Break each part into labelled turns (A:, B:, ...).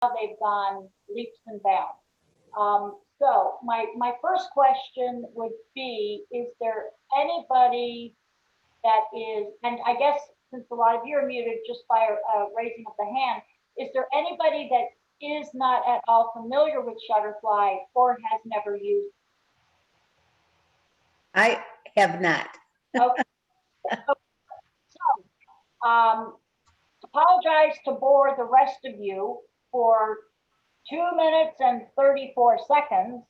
A: they've gone leaps and bounds. So my first question would be, is there anybody that is, and I guess since a lot of you are muted just by raising of the hand, is there anybody that is not at all familiar with Shutterfly or has never used?
B: I have not.
A: Okay. So, apologize to bore the rest of you for 2 minutes and 34 seconds.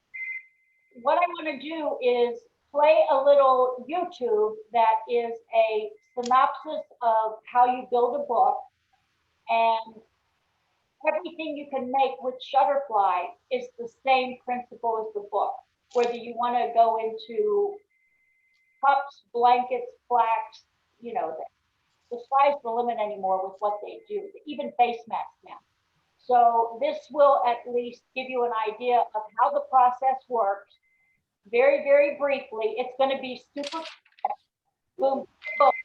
A: What I want to do is play a little YouTube that is a synopsis of how you build a book, and everything you can make with Shutterfly is the same principle as the book. Whether you want to go into cups, blankets, plaques, you know, the sky's the limit anymore with what they do, even face masks now. So this will at least give you an idea of how the process works. Very, very briefly, it's going to be super boom. Don't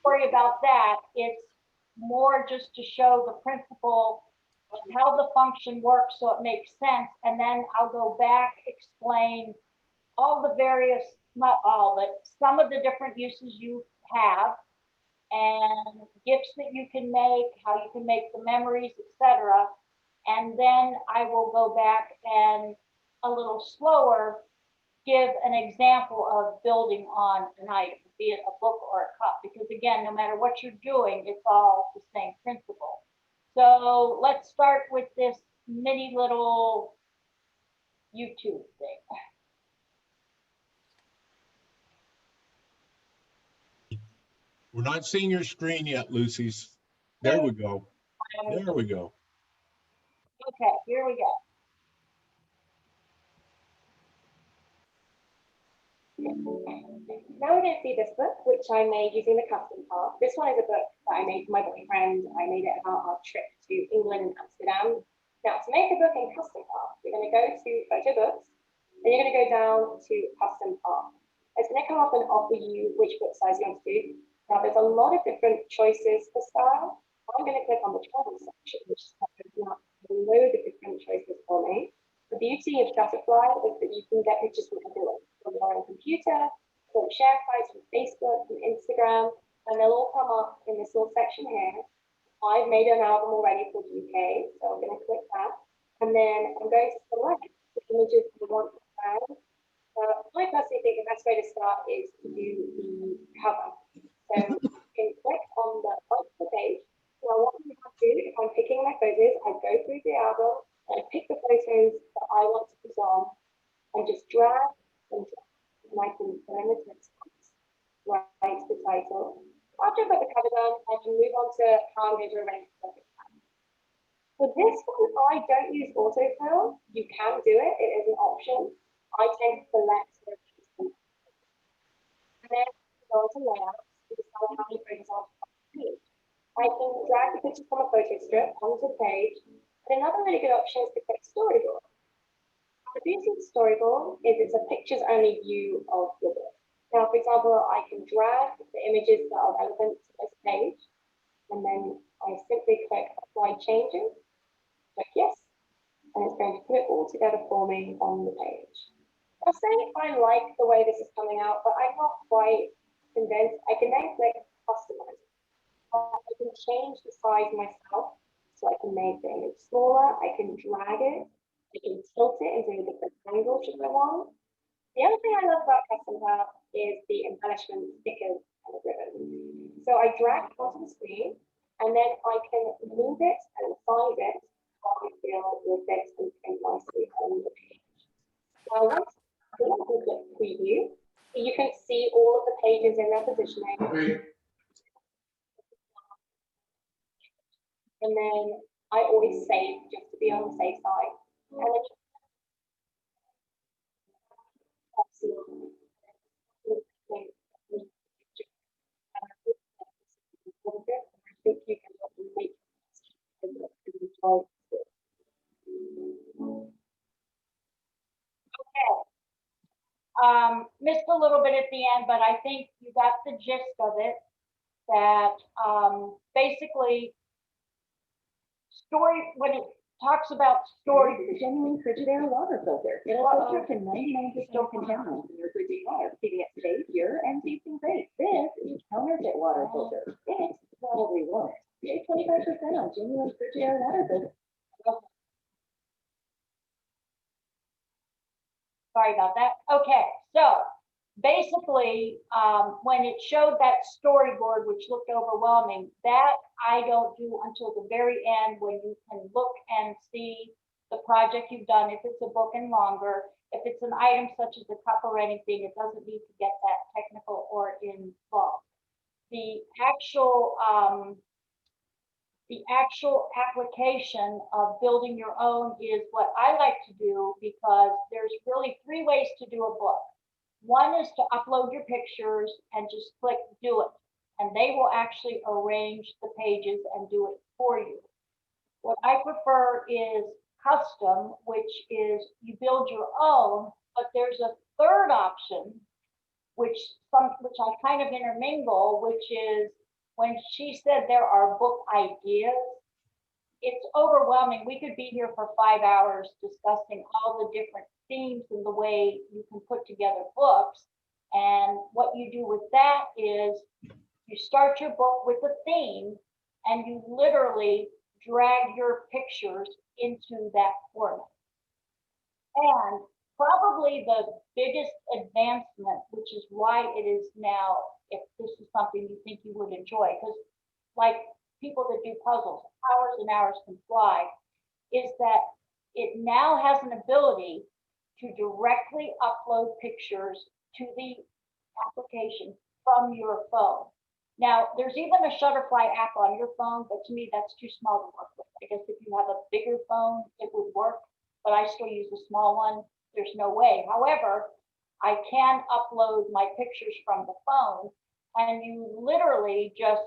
A: worry about that. It's more just to show the principle of how the function works so it makes sense. And then I'll go back, explain all the various, not all, but some of the different uses you have and gifts that you can make, how you can make the memories, etc. And then I will go back and a little slower give an example of building on an item, be it a book or a cup, because again, no matter what you're doing, it's all the same principle. So let's start with this mini little YouTube thing.
C: We're not seeing your screen yet, Lucy's. There we go. There we go.
A: Okay, here we go.
D: Now we're going to see this book, which I made using the custom part. This one is a book that I made for my boyfriend. I made it about our trip to England and Amsterdam. Now, to make a book in custom part, you're going to go to photo books, and you're going to go down to custom part. It's going to come up and offer you which book size you want to do. Now, there's a lot of different choices for style. I'm going to click on the travel section, which is opening up a load of different choices for me. The beauty of Shutterfly is that you can get pictures from everywhere, from your own computer, from share files from Facebook, from Instagram, and they'll all come up in this little section here. I've made an album already called UK, so I'm going to click that. And then I'm going to select the images I want to add. I personally think the best way to start is to do the cover. So you can click on the front of the page. Now what you have to do, if I'm picking my photos, I go through the album, and I pick the photos that I want to put on, and just drag and drag. And I can put in the text box, write the title. After I've got the cover done, I can move on to how I'm going to arrange the subject line. For this one, I don't use autofill. You can do it, it is an option. I tend to select the and then go to layouts to decide how many photos I want to page. I can drag the picture from a photo strip onto the page. And another really good option is to click storyboard. The beauty of storyboard is it's a pictures only view of your book. Now, for example, I can drag the images that are relevant to this page, and then I simply click apply changes, click yes, and it's going to put it all together for me on the page. I'll say I like the way this is coming out, but I'm not quite convinced. I can then click customize. I can change the size myself, so I can make the image smaller, I can drag it, I can tilt it into a different angle should I want. The other thing I love about custom part is the embellishment stickers and the ribbon. So I drag it onto the screen, and then I can move it and size it how I feel will fit and print nicely on the page. Now once I click preview, you can see all of the pages in their positioning.
C: Okay.
D: And then I always save just to be on the safe side. And then
A: Missed a little bit at the end, but I think you got the gist of it, that basically when talks about story.
B: This is a genuine Frigidaire water filter. It'll filter to 99% contaminants in your fridging water, keeping it safe, pure, and tasting great. This is a counterfeit water filter. It's probably won't. Save 25% on genuine Frigidaire water filter.
A: Sorry about that. Okay, so basically, when it showed that storyboard, which looked overwhelming, that I don't do until the very end when you can look and see the project you've done. If it's a book and longer, if it's an item such as a cup or anything, it doesn't need to get that technical or involved. The actual application of building your own is what I like to do, because there's really 3 ways to do a book. One is to upload your pictures and just click do it, and they will actually arrange the pages and do it for you. What I prefer is custom, which is you build your own, but there's a third option, which I kind of intermingle, which is when she said there are book ideas, it's overwhelming. We could be here for 5 hours discussing all the different themes and the way you can put together books. And what you do with that is you start your book with a theme and you literally drag your pictures into that format. And probably the biggest advancement, which is why it is now, if this is something you think you would enjoy, because like people that do puzzles, hours and hours can fly, is that it now has an ability to directly upload pictures to the application from your phone. Now, there's even a Shutterfly app on your phone, but to me, that's too small to work with. I guess if you have a bigger phone, it would work, but I still use a small one. There's no way. However, I can upload my pictures from the phone, and you literally just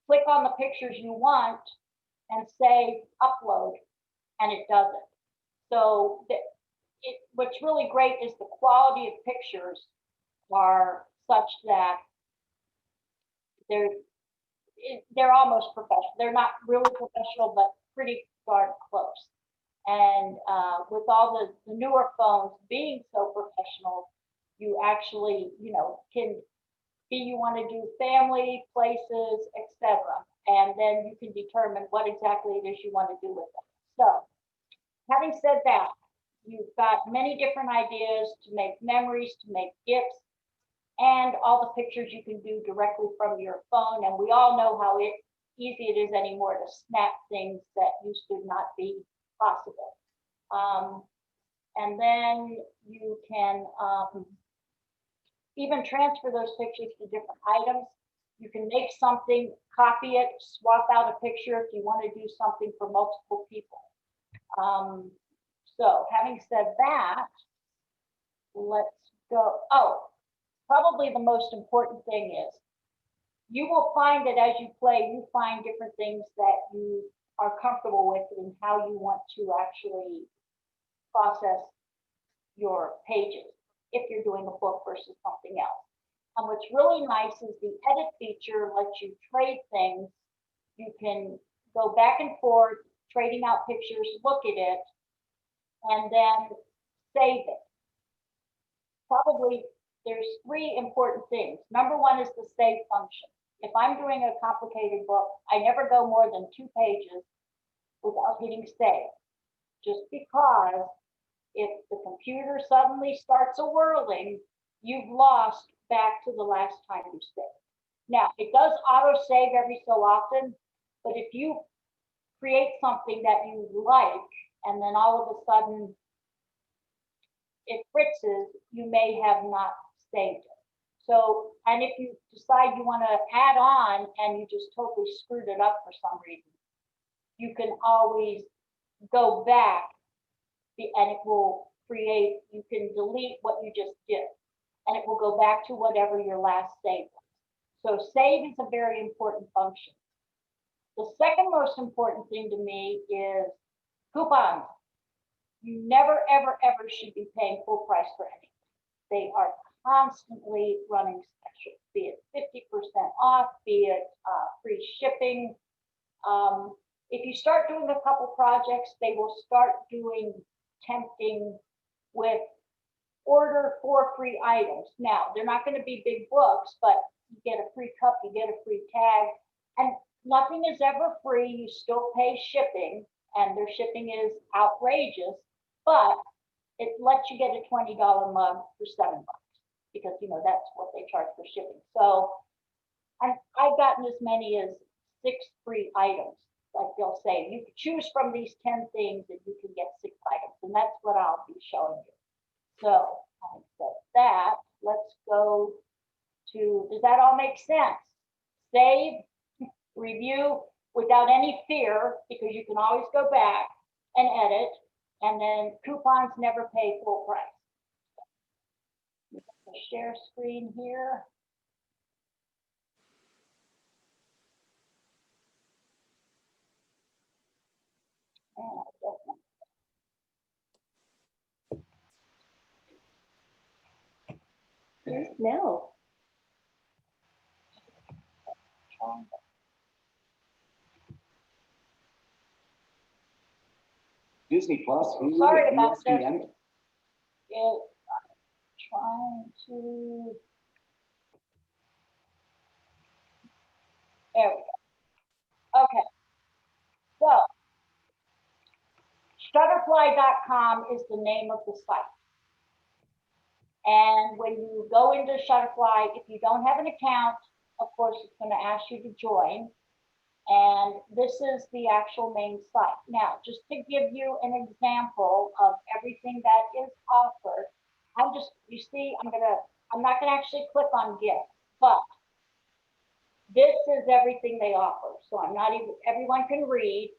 A: click on the pictures you want and say upload, and it does it. So what's really great is the quality of pictures are such that they're almost professional. They're not really professional, but pretty darn close. And with all the newer phones being so professional, you actually, can you want to do family, places, etc. And then you can determine what exactly it is you want to do with them. So, having said that, you've got many different ideas to make memories, to make gifts, and all the pictures you can do directly from your phone. And we all know how easy it is anymore to snap things that used to not be possible. And then you can even transfer those pictures to different items. You can make something, copy it, swap out a picture if you want to do something for multiple people. So having said that, let's go. Oh, probably the most important thing is you will find that as you play, you find different things that you are comfortable with and how you want to actually process your pages if you're doing a book versus something else. And what's really nice is the edit feature lets you trade things. You can go back and forth, trading out pictures, look at it, and then save it. Probably there's 3 important things. Number 1 is the save function. If I'm doing a complicated book, I never go more than 2 pages without hitting save, just because if the computer suddenly starts a whirling, you've lost back to the last time you saved. Now, it does auto save every so often, but if you create something that you like, and then all of a sudden it fritzes, you may have not saved it. So, and if you decide you want to add on and you just totally screwed it up for some reason, you can always go back and it will create, you can delete what you just did and it will go back to whatever your last save was. So save is a very important function. The second most important thing to me is coupons. You never, ever, ever should be paying full price for anything. They are constantly running specials, be it 50% off, be it free shipping. if you start doing a couple projects, they will start doing tempting with order 4 free items. Now, they're not going to be big books, but you get a free cup, you get a free tag, and nothing is ever free. You still pay shipping, and their shipping is outrageous, but it lets you get a $20 mug for $7 because, you know, that's what they charge for shipping. So, and I've gotten as many as 6 free items. Like they'll say, you can choose from these 10 things and you can get 6 items. And that's what I'll be showing you. So, that, let's go to, does that all make sense? Save, review without any fear, because you can always go back and edit, and then coupons never pay full price. Share screen here. And I don't know.
B: There's Mel.
E: Disney Plus. Hulu,
A: Sorry
E: and
A: about this.
E: ESPN.
A: Trying to. There we go. Okay. So, Shutterfly.com is the name of the site. And when you go into Shutterfly, if you don't have an account, of course, it's going to ask you to join. And this is the actual main site. Now, just to give you an example of everything that is offered, you see, I'm not gonna actually click on gifts, but this is everything they offer. So everyone can read.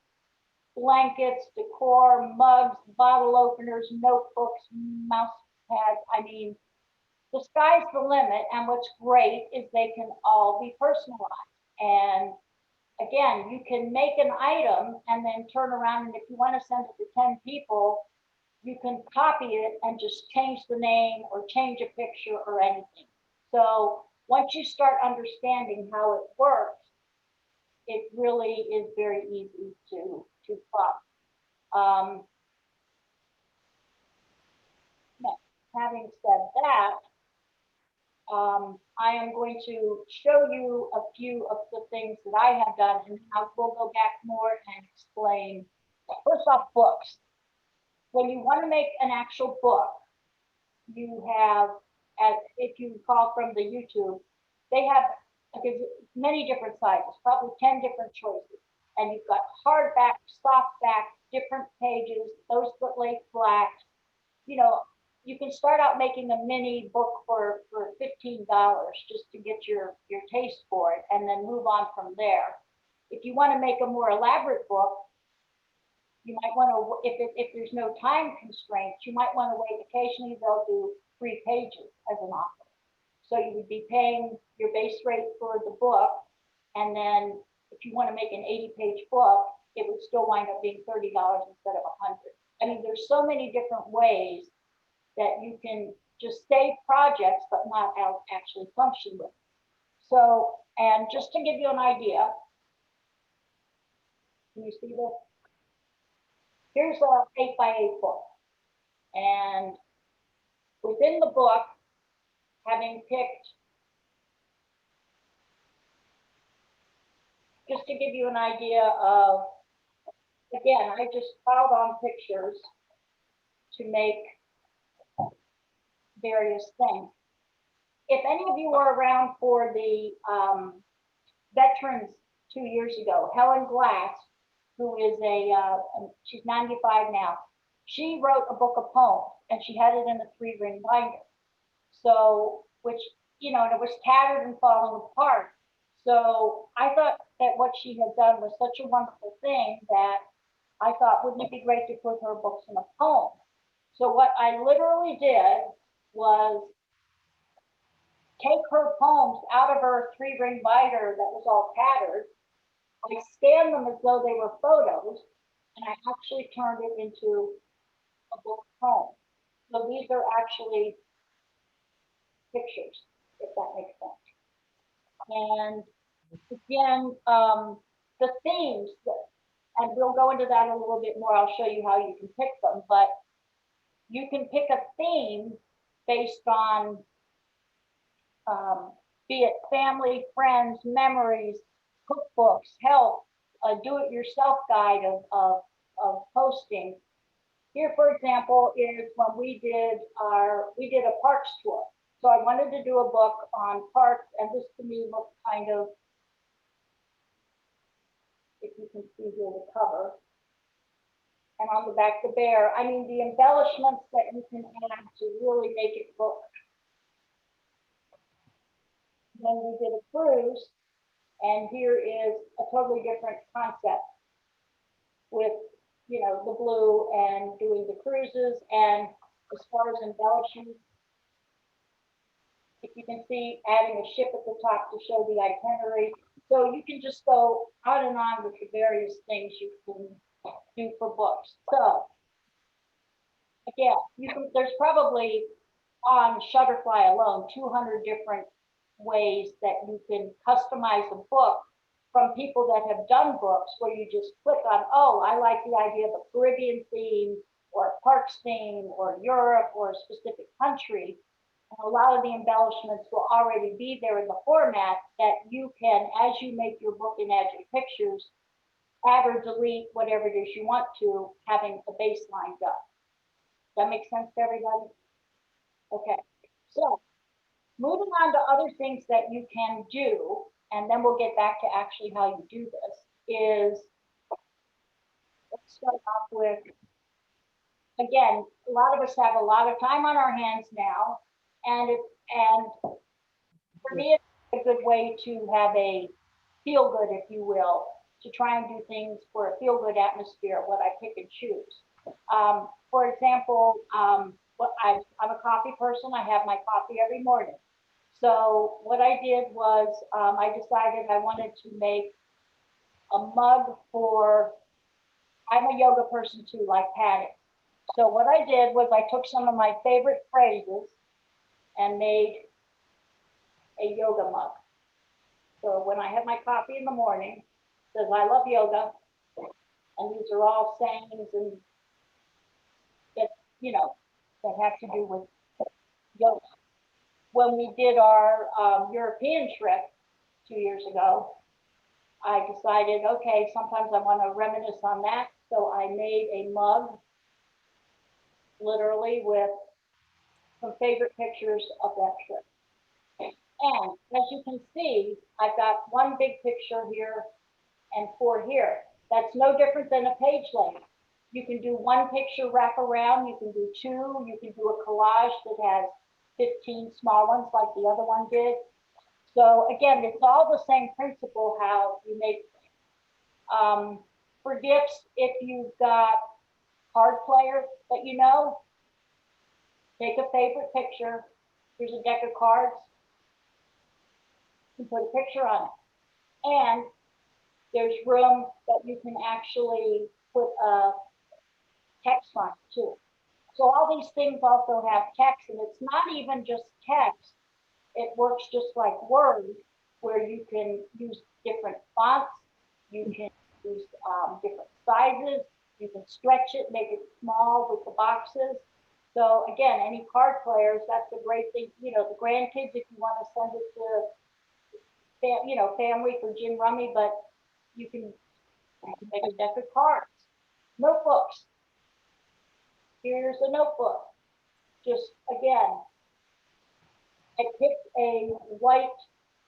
A: Blankets, decor, mugs, bottle openers, notebooks, mouse pads. I mean, the sky's the limit. And what's great is they can all be personalized. And again, you can make an item and then turn around, and if you want to send it to 10 people, you can copy it and just change the name or change a picture or anything. So once you start understanding how it works, it really is very easy to follow. Having said that, I am going to show you a few of the things that I have done, and we'll go back more and explain. First off, books. When you want to make an actual book, you have, if you recall from the YouTube, they have many different sizes, probably 10 different choices. And you've got hardback, softback, different pages, those that lay flat. You know, you can start out making a mini book for $15 just to get your taste for it, and then move on from there. If you want to make a more elaborate book, you might want to, if there's no time constraints, you might want to wait. Occasionally they'll do 3 pages as an offer. So you would be paying your base rate for the book, and then if you want to make an 80-page book, it would still wind up being $30 instead of $100. I mean, there's so many different ways that you can just save projects but not actually function with. So, and just to give you an idea, can you see this? Here's a 8x8 book, and within the book, having picked, just to give you an idea of, again, I just piled on pictures to make various things. If any of you were around for the veterans 2 years ago, Helen Glass, who is she's 95 now, she wrote a book of poems, and she had it in a 3-ring binder. So, which, you know, and it was tattered and falling apart. So I thought that what she had done was such a wonderful thing that I thought, wouldn't it be great to put her books in a poem? So what I literally did was take her poems out of her 3-ring binder that was all tattered. I scanned them as though they were photos, and I actually turned it into a book poem. So these are actually pictures, if that makes sense. And again, the themes, And we'll go into that a little bit more. I'll show you how you can pick them, but you can pick a theme based on, be it family, friends, memories, cookbooks, health, a do-it-yourself guide of posting. Here, for example, is when we did a parks tour. So I wanted to do a book on parks, and this to me looked kind of, if you can see here the cover, and on the back the bear. I mean, the embellishments that you can add to really make it look. Then we did a cruise, and here is a totally different concept with, you know, the blue and doing the cruises. And as far as embellishments, if you can see, adding a ship at the top to show the itinerary. So you can just go on and on with the various things you can do for books. So again, there's probably on Shutterfly alone 200 different ways that you can customize a book from people that have done books, where you just click on, oh, I like the idea of a Caribbean theme or a parks theme or Europe or a specific country. And a lot of the embellishments will already be there in the format that you can, as you make your book and add your pictures, add or delete whatever it is you want to, having a baseline done. That makes sense to everybody? Okay, so moving on to other things that you can do, and then we'll get back to actually how you do this, is let's start off with, again, a lot of us have a lot of time on our hands now, and for me, it's a good way to have a feel good, if you will, to try and do things for a feel good atmosphere, what I pick and choose. For example, I'm a coffee person. I have my coffee every morning. So what I did was I decided I wanted to make a mug for, I'm a yoga person too, like Patty. So what I did was I took some of my favorite phrases and made a yoga mug. So when I have my coffee in the morning, it says I love yoga, and these are all sayings and that, you know, that have to do with yoga. When we did our European trip 2 years ago, I decided, okay, sometimes I want to reminisce on that. So I made a mug, literally, with some favorite pictures of that trip. And as you can see, I've got one big picture here and 4 here. That's no different than a page layout. You can do one picture wrap around, you can do 2, you can do a collage that has 15 small ones like the other one did. So again, it's all the same principle, how you make, for gifts, if you've got card players that you know, take a favorite picture. Here's a deck of cards. You can put a picture on it. And there's room that you can actually put a text on it too. So all these things also have text, and it's not even just text. It works just like Word, where you can use different fonts, you can use different sizes, you can stretch it, make it small with the boxes. So again, any card players, that's a great thing. You know, the grandkids, if you want to send it to, you know, family for gin rummy, but you can make a deck of cards. Notebooks. Here's a notebook. Just again, I picked a white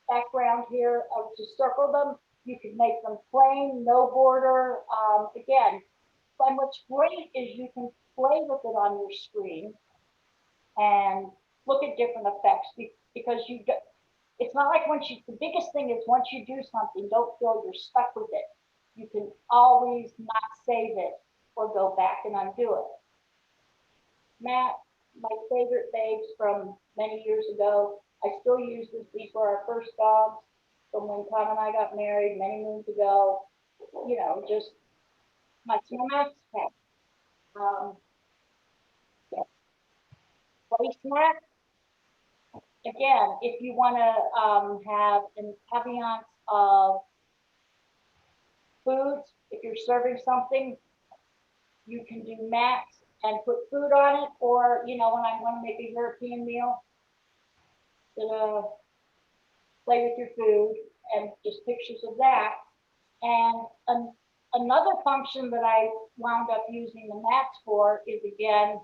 A: background here to circle them. You can make them plain, no border. Again, and what's great is you can play with it on your screen and look at different effects, because it's not like the biggest thing is once you do something, don't feel you're stuck with it. You can always not save it or go back and undo it. Matt, my favorite babes from many years ago, I still use this. These were our first dogs from when Tom and I got married many moons ago. You know, just my Matt's pet. Yeah. Placemat. Again, if you want to have an ambiance of foods, If you're serving something, you can do mats and put food on it, or, you know, when I want to make a European meal, play with your food and just pictures of that. And another function that I wound up using the mats for is, again,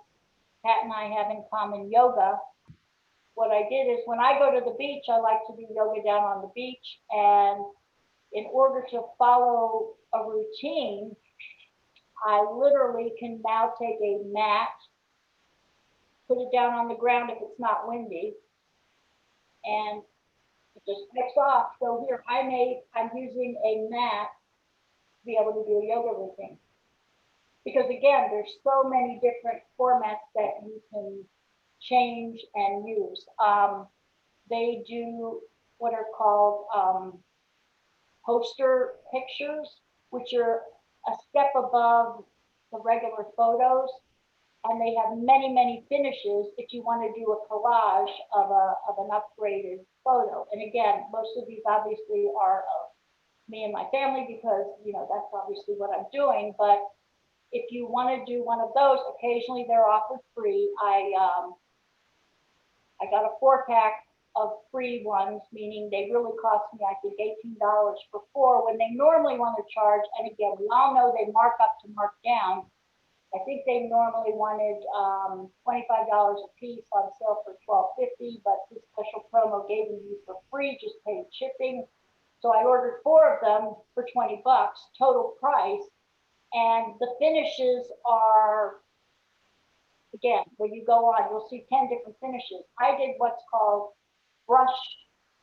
A: Pat and I have in common yoga. What I did is when I go to the beach, I like to do yoga down on the beach. And in order to follow a routine, I literally can now take a mat, put it down on the ground if it's not windy, and it just picks off. So here I'm using a mat to be able to do a yoga routine. Because again, there's so many different formats that you can change and use. They do what are called poster pictures, which are a step above the regular photos. And they have many, many finishes if you want to do a collage of an upgraded photo. And again, most of these obviously are of me and my family because, you know, that's obviously what I'm doing. But if you want to do one of those, occasionally they're offered free. I got a 4-pack of free ones, meaning they really cost me, I think, $18 for 4 when they normally want to charge. And again, we all know they mark up to mark down. I think they normally wanted $25 a piece on sale for $12.50, but this special promo gave them these for free, just paid shipping. So I ordered 4 of them for $20 total price. And the finishes are, again, when you go on, you'll see 10 different finishes. I did what's called brush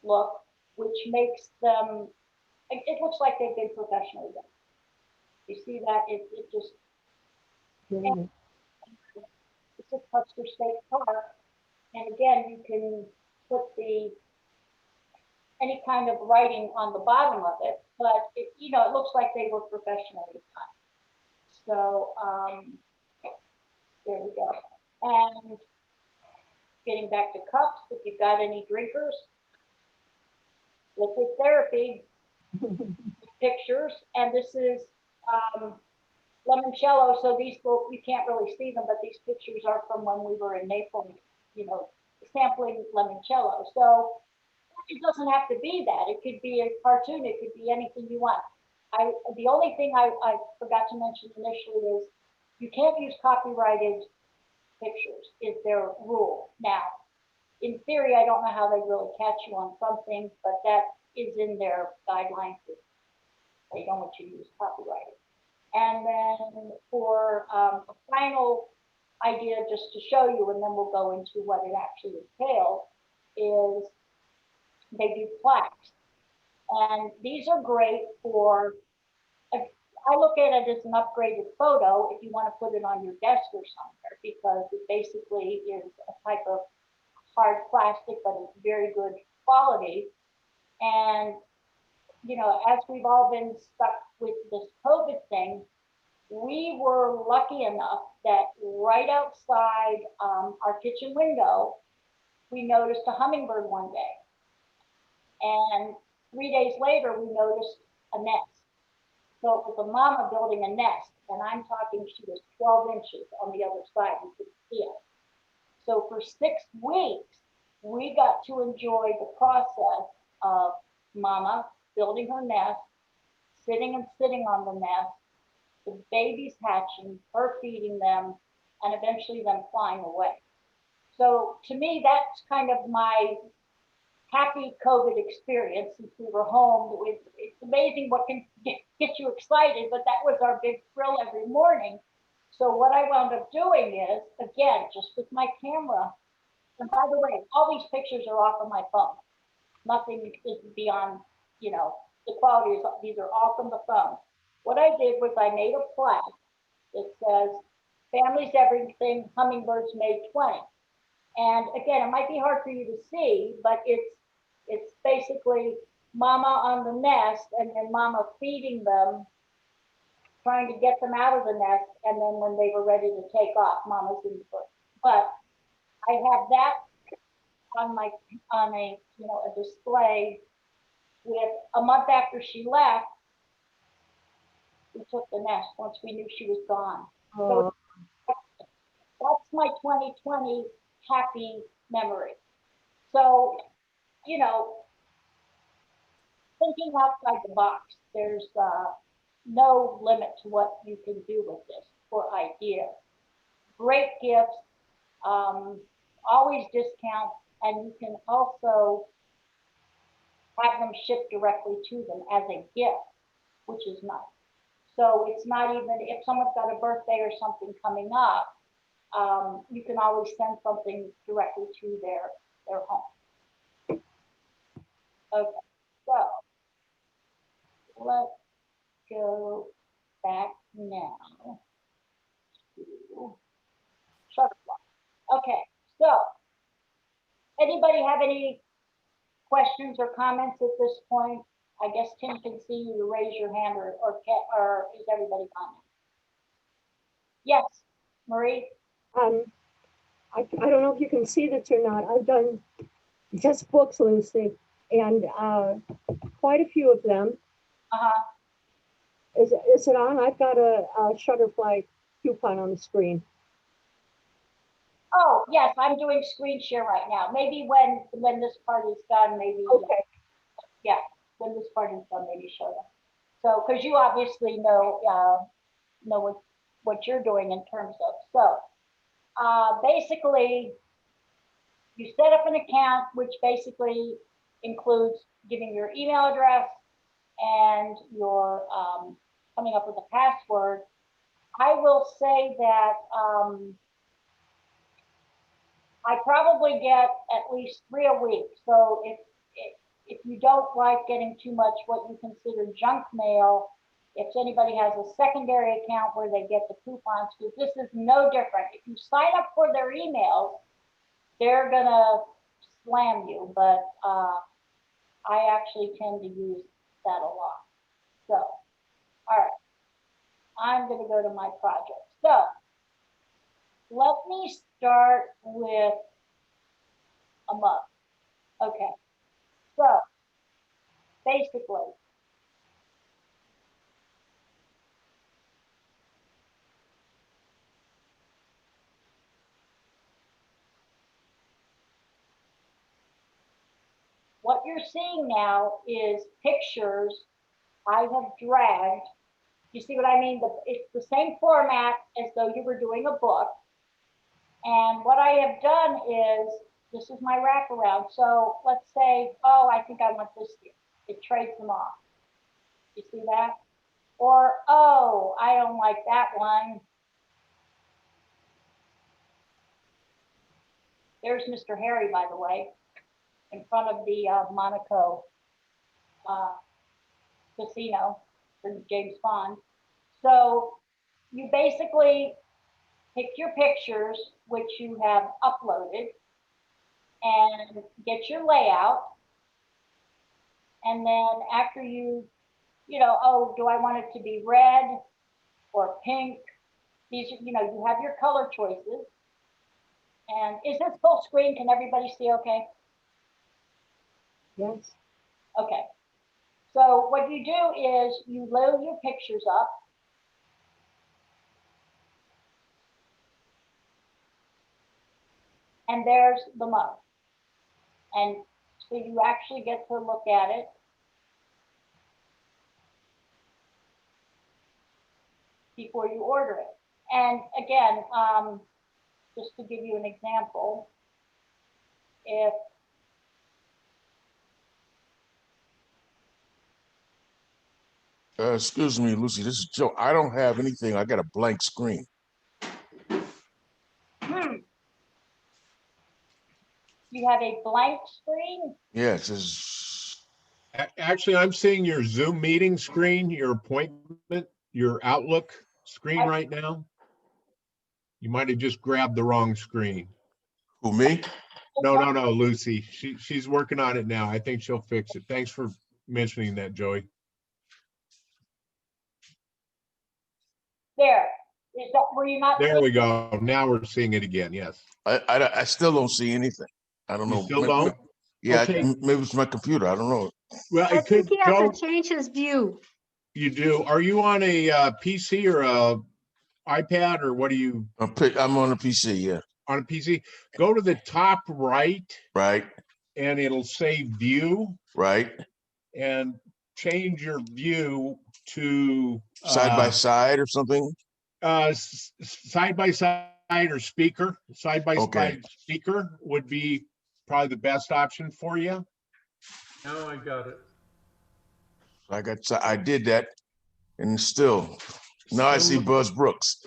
A: look, which makes them, it looks like they've been professionally done. You see that? It just, it's a Custer State Park. And again, you can put any kind of writing on the bottom of it, but it, you know, it looks like they were professionally done. So there we go. And getting back to cups, if you've got any drinkers, liquid therapy pictures, and this is limoncello. So these folks, you can't really see them, but these pictures are from when we were in Naples, you know, sampling limoncello. So it doesn't have to be that. It could be a cartoon. It could be anything you want. The only thing I forgot to mention initially is you can't use copyrighted pictures, is their rule. Now, in theory, I don't know how they really catch you on some things, but that is in their guidelines. They don't want you to use copyrighted. And then for a final idea, just to show you, and then we'll go into what it actually entails, is they do plaques. And these are great for, I look at it as an upgraded photo if you want to put it on your desk or somewhere, because it basically is a type of hard plastic, but it's very good quality. And, you know, as we've all been stuck with this COVID thing, we were lucky enough that right outside our kitchen window, we noticed a hummingbird one day. And 3 days later, we noticed a nest. So it was a mama building a nest, and I'm talking, she was 12 inches on the other side, you could see it. So for 6 weeks, we got to enjoy the process of mama building her nest, sitting on the nest, the babies hatching, her feeding them, and eventually them flying away. So to me, that's kind of my happy COVID experience since we were home. It's amazing what can get you excited, but that was our big thrill every morning. So what I wound up doing is, again, just with my camera, and by the way, all these pictures are off of my phone. Nothing is beyond, you know, the quality is, these are all from the phone. What I did was I made a plaque that says, "Family's everything, hummingbirds made 20." And again, it might be hard for you to see, but it's basically mama on the nest and then mama feeding them, trying to get them out of the nest, and then when they were ready to take off, mama's in the bush. But I have that on a display with a month after she left. we took the nest once we knew she was gone.
F: Oh,
A: That's my 2020 happy memory. So, you know, thinking outside the box, there's no limit to what you can do with this for ideas. Great gifts, always discount, and you can also have them shipped directly to them as a gift, which is nice. So it's not even, if someone's got a birthday or something coming up, you can always send something directly to their home. Okay, so let's go back now to Shutterfly. Okay, so anybody have any questions or comments at this point? I guess Tim can see you raise your hand, or is everybody on? Yes, Marie?
F: I don't know if you can see this or not. I've done just books, Lucy, and quite a few of them.
A: Uh-huh.
F: Is it on? I've got a Shutterfly coupon on the screen.
A: Oh, yes, I'm doing screen share right now. Maybe when this part is done, maybe.
F: Okay.
A: Yeah, when this part is done, maybe show them. So, because you obviously know what you're doing in terms of. So, basically, you set up an account, which basically includes giving your email address and your coming up with a password. I will say that I probably get at least 3 a week. So if you don't like getting too much what you consider junk mail, if anybody has a secondary account where they get the coupons, because this is no different. If you sign up for their emails, they're gonna slam you, but I actually tend to use that a lot. So, all right, I'm gonna go to my project. So let me start with a mug. Okay, so basically, what you're seeing now is pictures I have dragged. You see what I mean? It's the same format as though you were doing a book. And what I have done is, this is my wraparound. So let's say, oh, I think I want this here. It trades them off. You see that? Or, oh, I don't like that one. There's Mr. Harry, by the way, in front of the Monaco casino for James Bond. So you basically pick your pictures, which you have uploaded, and get your layout. And then after you oh, do I want it to be red or pink? These, you have your color choices. And is this full screen? Can everybody see okay?
F: Yes.
A: Okay. So what you do is you load your pictures up. And there's the mug. And so you actually get to look at it. Before you order it. And again, just to give you an example, if
G: Excuse me, Lucy, this is Joe. I don't have anything. I got a blank screen.
A: you have a blank screen,
G: Yeah, it says,
C: Actually, I'm seeing your Zoom meeting screen, your appointment, your Outlook screen right now. You might have just grabbed the wrong screen.
G: who, me?
C: No, Lucy. She's working on it now. I think she'll fix it. Thanks for mentioning that, Joey.
A: there. Is that, were you not?
C: There we go. Now we're seeing it again. Yes.
G: I still don't see anything. I don't
C: You
G: know.
C: still don't?
G: Yeah,
C: Okay.
G: maybe it's my computer. I don't know.
C: Well,
H: I
C: it
H: think
C: could
H: he has
C: go.
H: to change his view.
C: You do. Are you on a PC or a iPad or what are you
G: I'm on the PC, yeah,
C: on a PC? Go to the top right
G: right,
C: and it'll say view
G: right.
C: and change your view to
G: Side by side or something.
C: side by side or speaker. Side by
G: Okay.
C: side speaker would be probably the best option for you.
H: Now I got it.
G: I did that and still, now I see Buzz Brooks.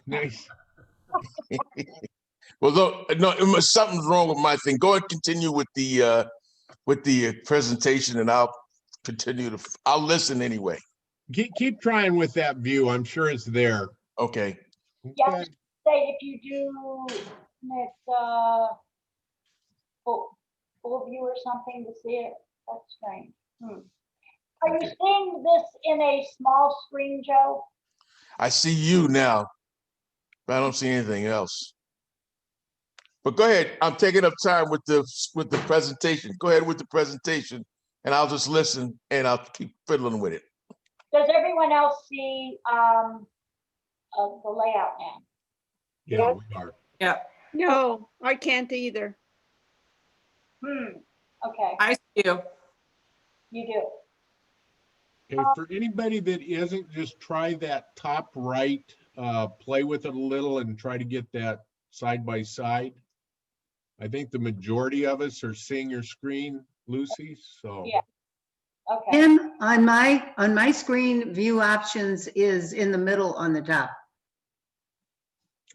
C: Nice.
G: Well, no, something's wrong with my thing. Go and continue with the presentation and I'll continue I'll listen anyway.
C: Keep trying with that view. I'm sure it's there.
G: Okay.
A: Yeah,
C: Okay.
A: say if you do, it's, full view or something to see it, that's strange. Are you seeing this in a small screen, Joe?
G: I see you now, but I don't see anything else. But go ahead. I'm taking up time with the presentation. Go ahead with the presentation and I'll just listen and I'll keep fiddling with it.
A: Does everyone else see, the layout now?
C: Yeah, we are.
I: No, I can't either.
A: Okay,
J: I see you.
A: you do.
C: Okay, for anybody that isn't, just try that top right, play with it a little and try to get that side by side. I think the majority of us are seeing your screen, Lucy, so.
A: Yeah. Okay,
K: Tim, on my screen, view options is in the middle on the top.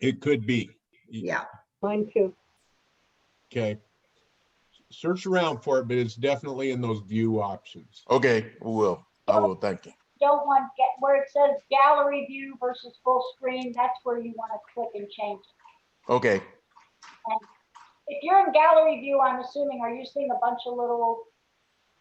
C: It could be.
K: Yeah.
F: Mine too.
C: Okay. Search around for it, but it's definitely in those view options.
G: Okay, I will. Thank you.
A: don't want, where it says gallery view versus full screen, that's where you want to click and change it.
G: Okay.
A: And if you're in gallery view, I'm assuming, are you seeing a bunch of little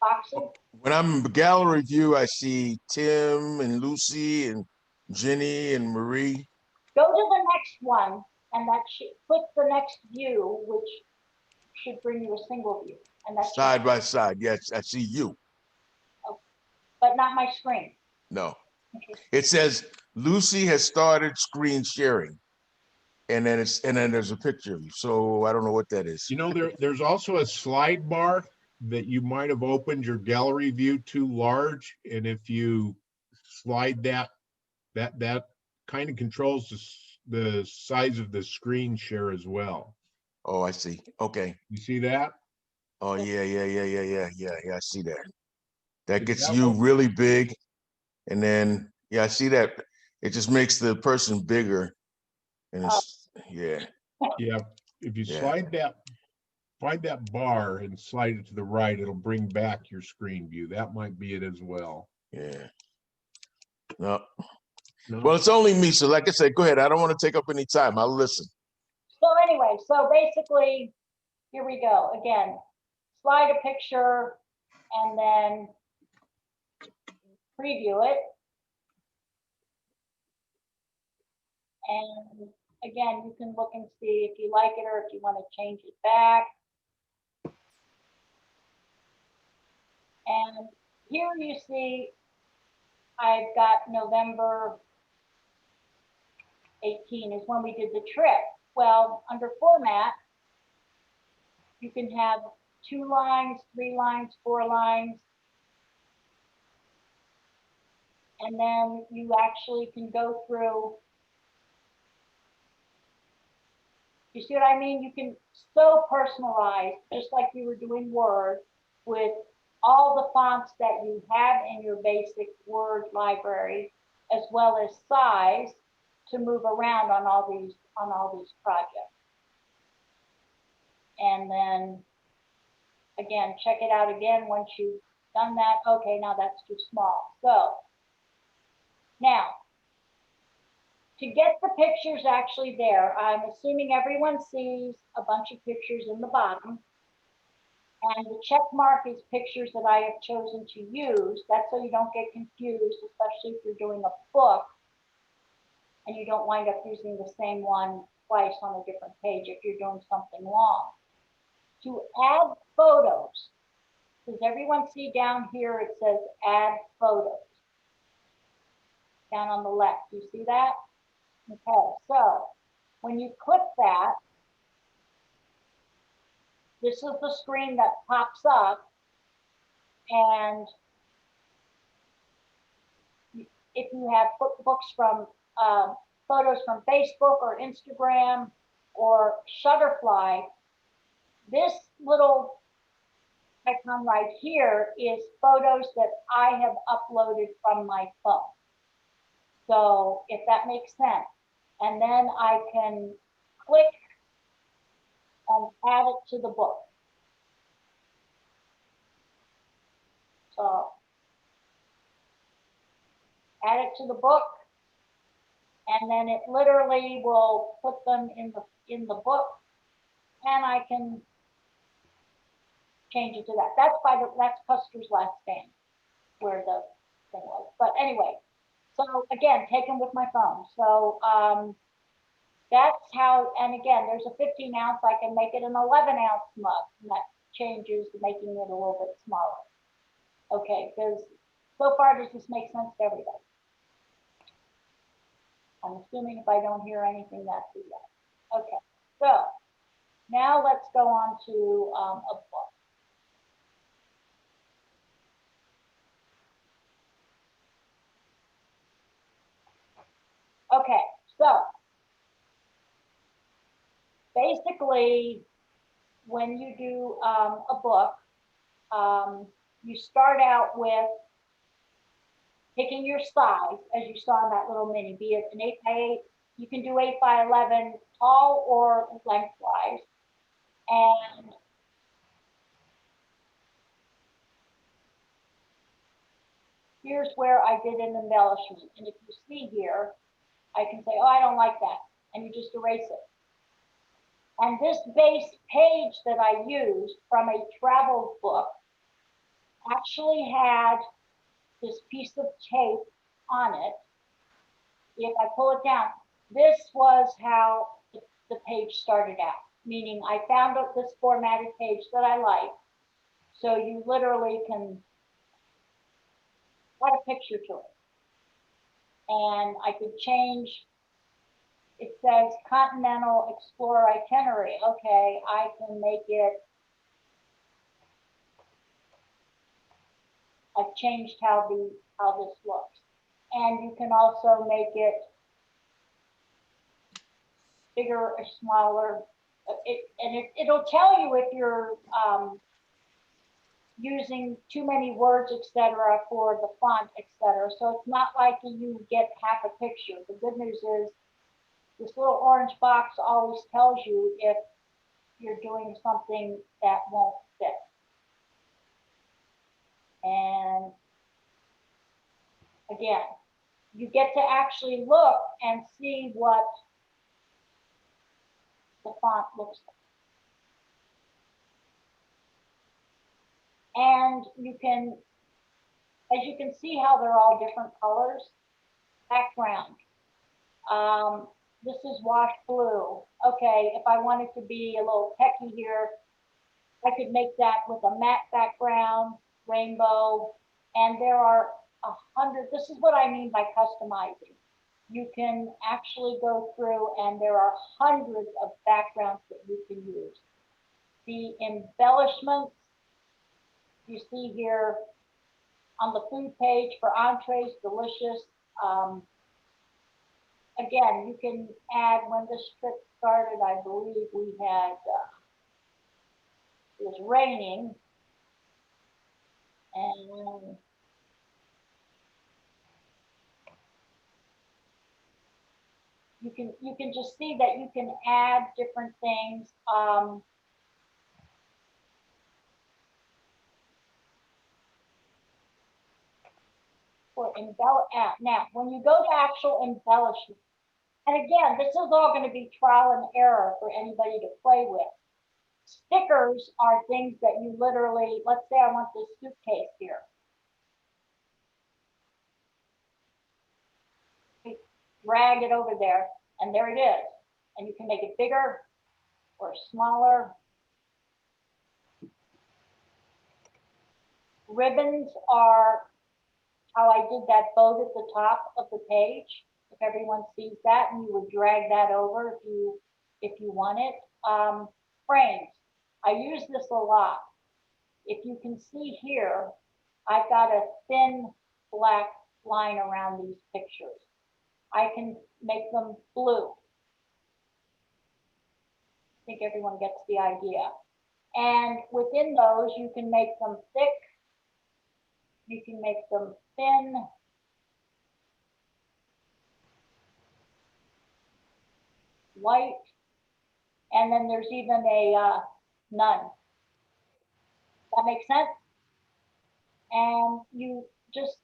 A: boxes?
G: When I'm in the gallery view, I see Tim and Lucy and Jenny and Marie.
A: Go to the next one, and that should click the next view, which should bring you a single view. And that's
G: Side by side. Yes, I see you.
A: but not my screen.
G: No.
A: Okay.
G: It says Lucy has started screen sharing. And then there's a picture of you. So I don't know what that is.
C: You know, there's also a slide bar that you might have opened your gallery view too large. And if you slide that kind of controls the size of the screen share as well.
G: Oh, I see. Okay.
C: You see that?
G: Oh, yeah. I see that. That gets
C: That
G: you
C: one-
G: really big. And then, yeah, I see that. It just makes the person bigger. And it's, yeah.
C: Yeah. If you
G: Yeah.
C: find that bar and slide it to the right, it'll bring back your screen view. That might be it as well.
G: Yeah. No.
C: No?
G: Well, it's only me. So like I said, go ahead. I don't want to take up any time. I'll listen.
A: So anyway, so basically, here we go. Again, slide a picture and then preview it. And again, you can look and see if you like it or if you want to change it back. And here you see I've got November 18 is when we did the trip. Well, under format, you can have 2 lines, 3 lines, 4 lines. And then you actually can go through. You see what I mean? You can so personalize, just like you were doing Word, with all the fonts that you have in your basic Word library, as well as size to move around on all these projects. And then again, check it out again once you've done that. Okay, now that's too small. So now, to get the pictures actually there, I'm assuming everyone sees a bunch of pictures in the bottom. And the check mark is pictures that I have chosen to use. That's so you don't get confused, especially if you're doing a book and you don't wind up using the same one twice on a different page if you're doing something long. To add photos, does everyone see down here it says add photos? down on the left. You see that? Okay, so when you click that, this is the screen that pops up, and if you have books from photos from Facebook or Instagram or Shutterfly, this little icon right here is photos that I have uploaded from my phone. So if that makes sense, and then I can click and add it to the book. So add it to the book, and then it literally will put them in the book, and I can change it to that. That's Custer's Last Stand, where the thing was. But anyway, so again, taken with my phone. So that's how, and again, there's a 15 ounce, I can make it an 11 ounce mug, and that changes, making it a little bit smaller. Okay, because so far, does this make sense to everybody? I'm assuming if I don't hear anything, that's a yes. Okay, so now let's go on to a book. Okay, so basically, when you do a book, you start out with picking your size, as you saw in that little mini, be it an 8x8, you can do 8x11, tall or lengthwise. And here's where I did an embellishment. And if you see here, I can say, oh, I don't like that. And you just erase it. And this base page that I used from a travel book actually had this piece of tape on it. If I pull it down, this was how the page started out, meaning I found this formatted page that I like. So you literally can add a picture to it. And I could change, it says Continental Explorer Itinerary. Okay, I can make it, I've changed how this looks. And you can also make it bigger or smaller. It'll tell you if you're using too many words, etc., for the font, etc. So it's not like you get half a picture. The good news is this little orange box always tells you if you're doing something that won't fit. And again, you get to actually look and see what the font looks like. And you can, as you can see how they're all different colors. Background. This is wash blue. Okay, if I wanted to be a little techie here, I could make that with a matte background, rainbow, and there are 100. This is what I mean by customizing. You can actually go through and there are hundreds of backgrounds that you can use. The embellishments you see here on the food page for entrees, delicious. Again, you can add, when this trip started, I believe we had, it was raining. And you can just see that you can add different things. Now, when you go to actual embellishment, and again, this is all going to be trial and error for anybody to play with. Stickers are things that you literally, let's say I want this suitcase here. Drag it over there, and there it is. And you can make it bigger or smaller. Ribbons are how I did that boat at the top of the page. If everyone sees that, and you would drag that over if you want it. Frames. I use this a lot. If you can see here, I've got a thin black line around these pictures. I can make them blue. I think everyone gets the idea. And within those, you can make them thick. You can make them thin. White. And then there's even a none. That makes sense? And you just,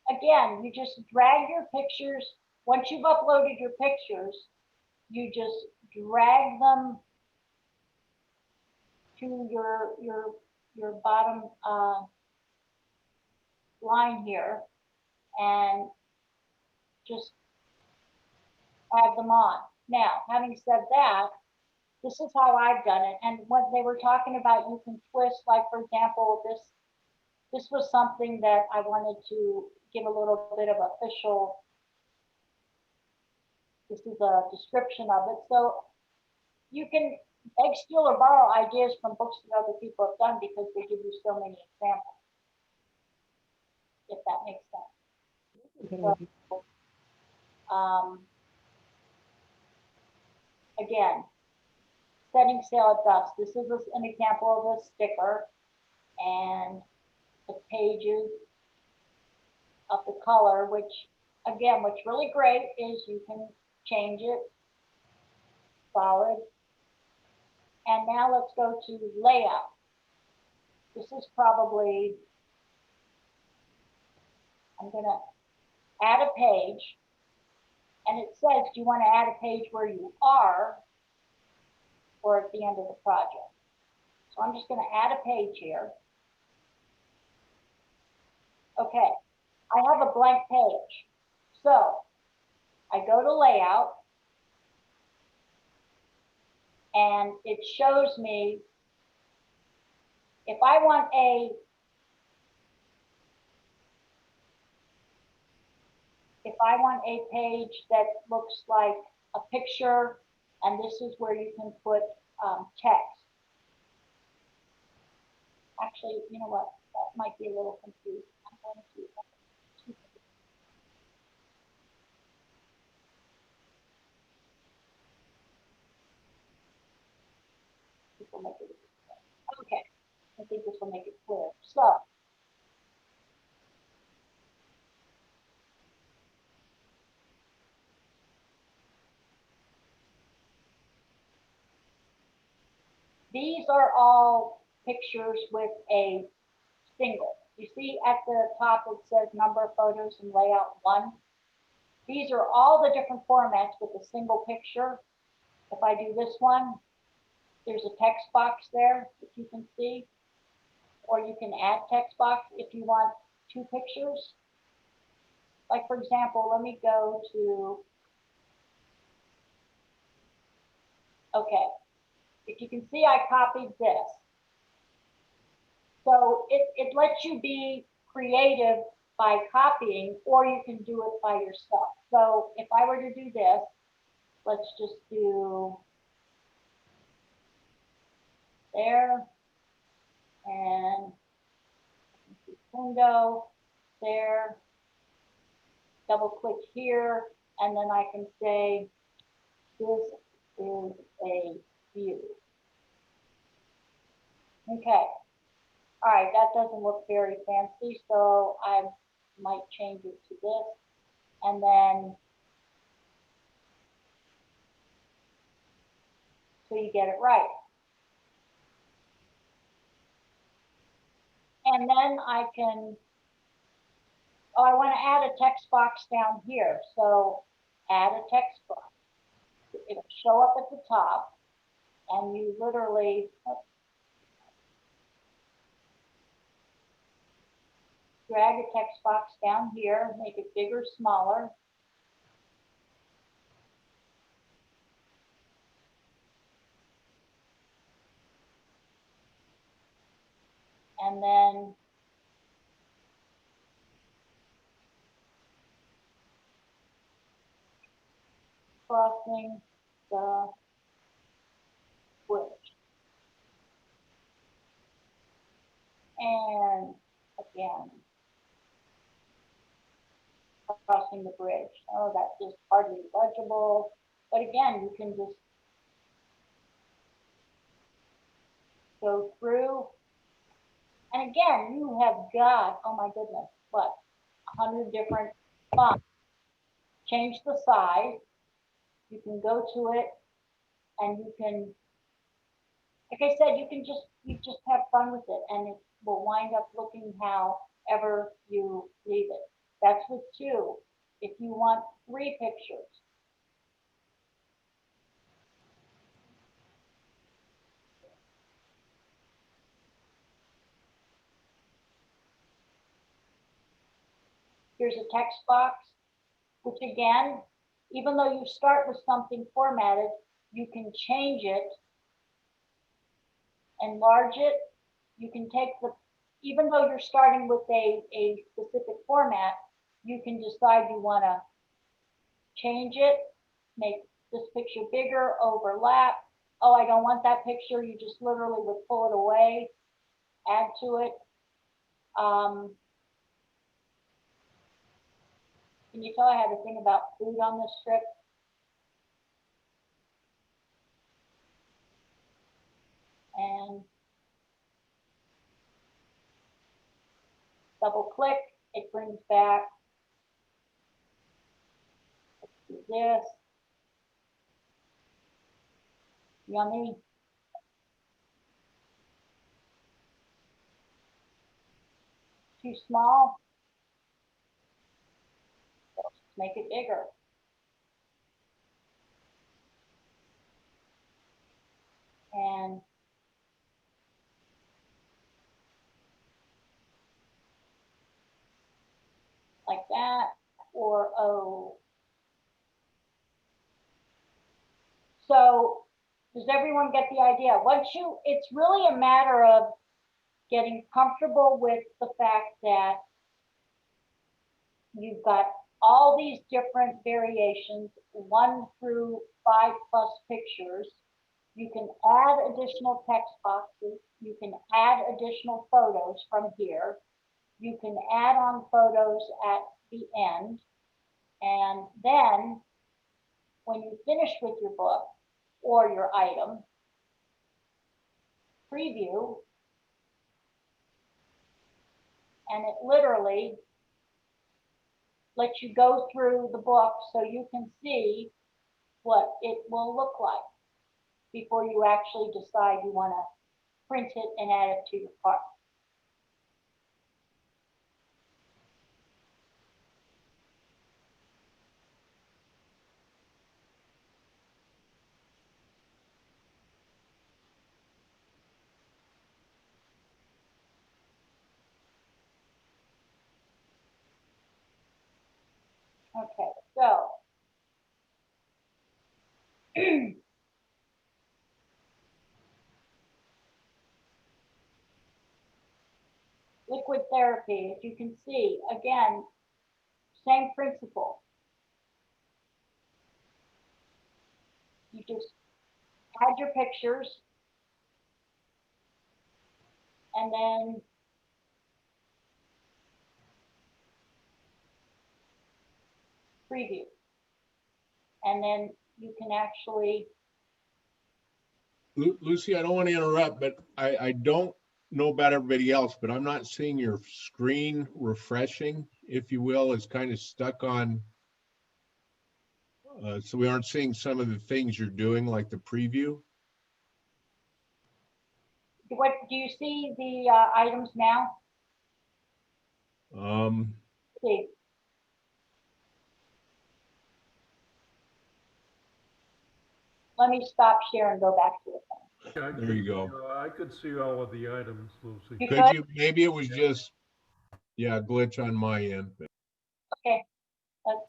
A: again, you just drag your pictures. Once you've uploaded your pictures, you just drag them to your bottom line here and just add them on. Now, having said that, this is how I've done it. And when they were talking about you can twist, like for example, this was something that I wanted to give a little bit of official, this is a description of it. So you can beg, steal, or borrow ideas from books that other people have done because they give you so many examples, if that makes sense. So, again, setting sail at dusk. This is an example of a sticker, and the pages of the color, which again, what's really great is you can change it, solid. And now let's go to layout. This is probably, I'm gonna add a page, and it says, do you want to add a page where you are or at the end of the project? So I'm just gonna add a page here. Okay, I have a blank page. So I go to layout, and it shows me if I want a page that looks like a picture, and this is where you can put text. Actually, you know what? That might be a little confusing. I'm going to this will make it okay. I think this will make it clear. So these are all pictures with a single. You see at the top it says number of photos and layout 1. These are all the different formats with a single picture. If I do this one, there's a text box there that you can see, or you can add text box if you want 2 pictures. Like for example, let me go to, okay, if you can see I copied this. So it lets you be creative by copying, or you can do it by yourself. So if I were to do this, let's just do there, and window there, double click here, and then I can say this is a view. Okay. All right, that doesn't look very fancy, so I might change it to this, and then so you get it right. And then I can, oh, I want to add a text box down here, so add a text box. It'll show up at the top, and you literally, drag a text box down here, make it bigger, smaller. And then crossing the bridge. And again, crossing the bridge. Oh, that's just hardly legible. But again, you can just go through. And again, you have got, oh my goodness, what, 100 different fonts. Change the size. You can go to it and you can, like I said, you just have fun with it and it will wind up looking however you leave it. That's with 2. If you want 3 pictures, here's a text box, which again, even though you start with something formatted, you can change it, enlarge it. You can take even though you're starting with a specific format, you can decide you want to change it, make this picture bigger, overlap. Oh, I don't want that picture. You just literally would pull it away, add to it. Can you tell I had a thing about food on this strip? And double click, it brings back, let's do this. Yummy. Too small. Let's make it bigger. And like that, or oh. So does everyone get the idea? It's really a matter of getting comfortable with the fact that you've got all these different variations, 1 through 5+ pictures. You can add additional text boxes. You can add additional photos from here. You can add on photos at the end. And then when you finish with your book or your item, preview, and it literally lets you go through the book so you can see what it will look like before you actually decide you want to print it and add it to your cart. Okay, so liquid therapy, as you can see, again, same principle. You just add your pictures and then preview. And then you can actually,
C: Lucy, I don't want to interrupt, but I don't know about everybody else, but I'm not seeing your screen refreshing, if you will. It's kind of stuck on. So we aren't seeing some of the things you're doing, like the preview.
A: what do you see the items now? See. Let me stop share and go back to it.
H: Yeah,
C: There you go.
H: I could see all of the items, Lucy.
A: You
C: Could you? Maybe it was just, yeah, glitch on my end.
A: Okay, let's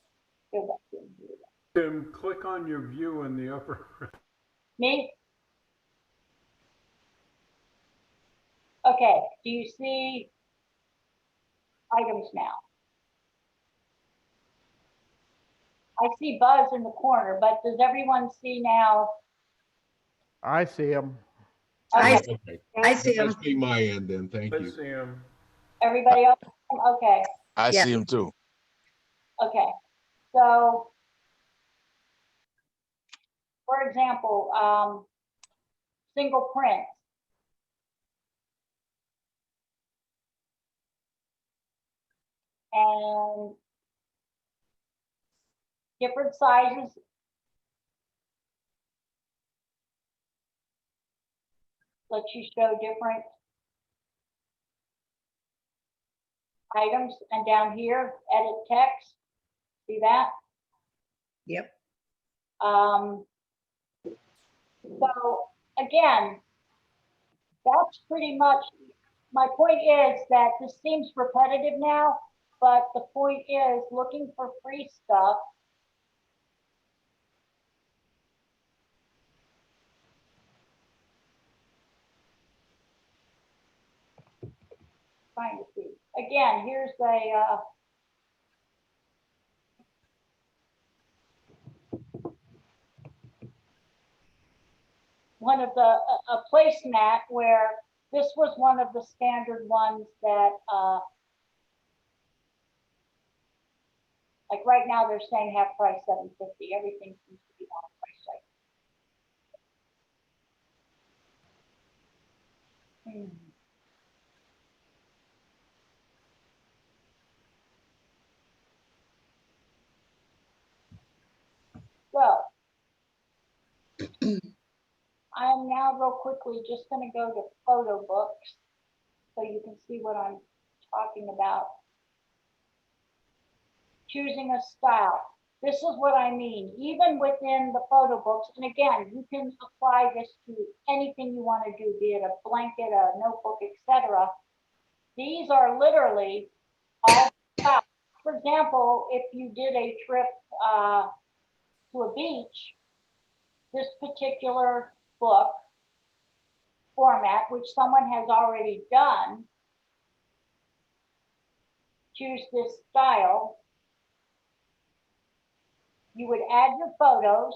A: go back to it.
H: Tim, click on your view in the upper.
A: Me? Okay, do you see items now? I see Buzz in the corner, but does everyone see now?
H: I see him.
K: I,
A: Okay,
C: Okay,
K: I see
C: that
K: him.
C: must be my end then, thank
H: I
C: you.
H: see him.
A: everybody else? Okay,
G: I
K: Yeah.
G: see him too.
A: okay. So, for example, single print. And different sizes. Let you show different items, and down here, edit text. See that?
K: Yep.
A: So again, that's pretty much, my point is that this seems repetitive now, but the point is looking for free stuff. Trying to see. Again, here's a one of the a placemat where this was one of the standard ones that like right now they're saying half price $7.50. Everything seems to be half price right. So I'm now real quickly just going to go to photo books so you can see what I'm talking about. Choosing a style. This is what I mean, even within the photo books. And again, you can apply this to anything you want to do, be it a blanket, a notebook, etc. These are literally all styles. For example, if you did a trip to a beach, this particular book format, which someone has already done, choose this style. You would add your photos,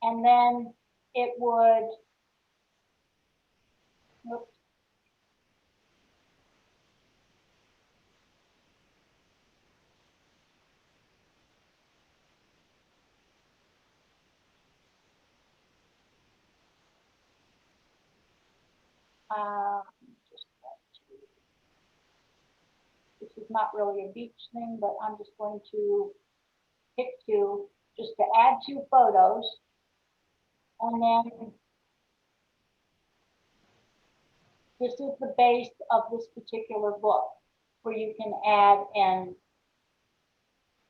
A: and then it would, oops, just, this is not really a beach thing, but I'm just going to pick two, just to add two photos, and then this is the base of this particular book, where you can add, and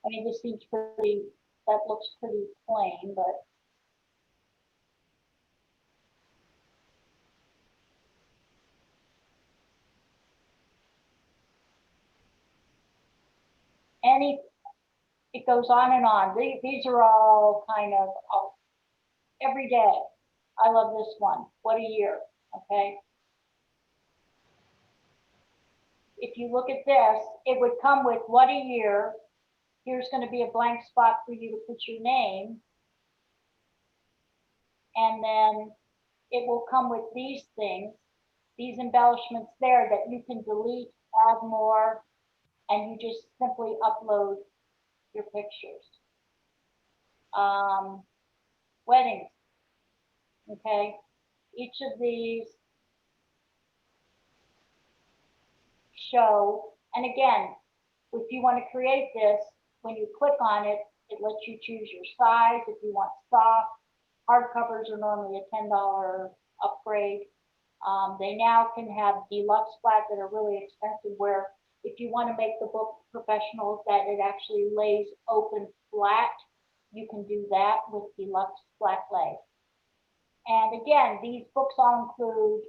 A: I mean, this seems pretty, that looks pretty plain, but any, it goes on and on. These are all kind of every day. I love this one. What a year. Okay. If you look at this, it would come with what a year. Here's going to be a blank spot for you to put your name. And then it will come with these things, these embellishments there that you can delete, add more, and you just simply upload your pictures. Weddings. Okay. Each of these show, and again, if you want to create this, when you click on it, it lets you choose your size. If you want soft, hardcovers are normally a $10 upgrade. They now can have deluxe flat that are really expensive, where if you want to make the book professional, that it actually lays open flat, you can do that with deluxe flat lay. And again, these books all include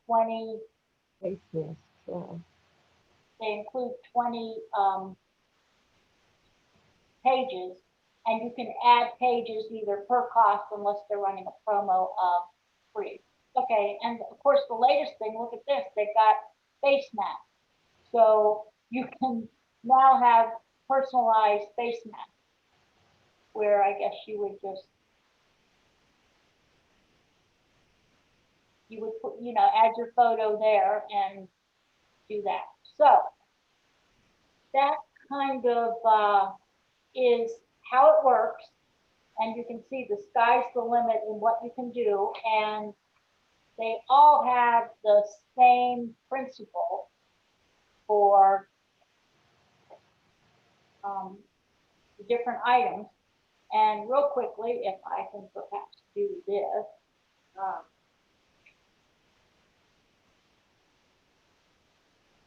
A: 20,
F: Face mask, wow.
A: they include 20 pages, and you can add pages either per cost unless they're running a promo of free. Okay, and of course the latest thing, look at this, they've got face masks. So you can now have personalized face mask, where I guess you would put, add your photo there and do that. So that kind of is how it works. And you can see the sky's the limit in what you can do. And they all have the same principle for the different items. And real quickly, if I can perhaps do this.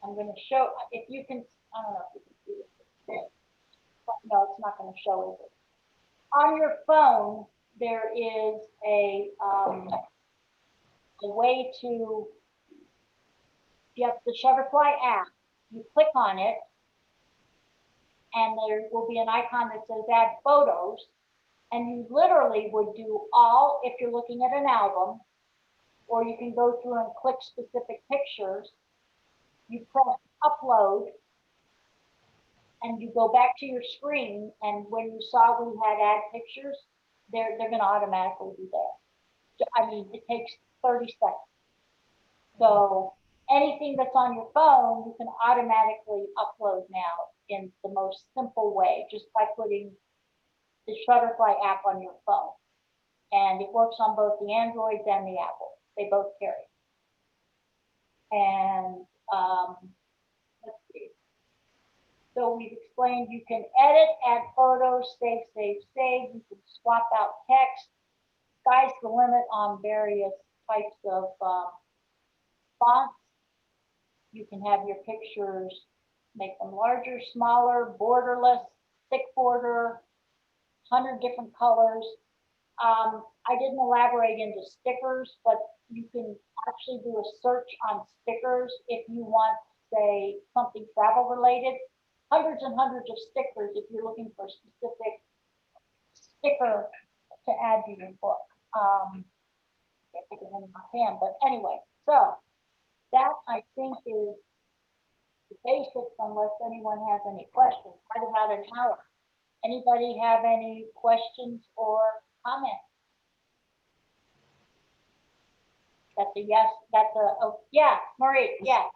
A: I'm going to show, if you can, I don't know if you can see this. No, it's not going to show it. On your phone, there is a way to, you have the Shutterfly app, you click on it, and there will be an icon that says add photos, and you literally would do all, if you're looking at an album, or you can go through and click specific pictures, you press upload, and you go back to your screen, and when you saw we had add pictures, they're going to automatically be there. I mean, it takes 30 seconds. So anything that's on your phone, you can automatically upload now in the most simple way, just by putting the Shutterfly app on your phone. And it works on both the Androids and the Apple. They both carry. And let's see. So we've explained you can edit, add photos, save. You can swap out text. Sky's the limit on various types of fonts. You can have your pictures, make them larger, smaller, borderless, thick border, 100 different colors. I didn't elaborate into stickers, but you can actually do a search on stickers if you want, say, something travel related. Hundreds and hundreds of stickers if you're looking for a specific sticker to add to your book. Can't think of any offhand, but anyway, so that I think is the basics, unless anyone has any questions. Right about an hour. Anybody have any questions or comments? That's a yes. That's a, oh, yeah, Marie, yeah.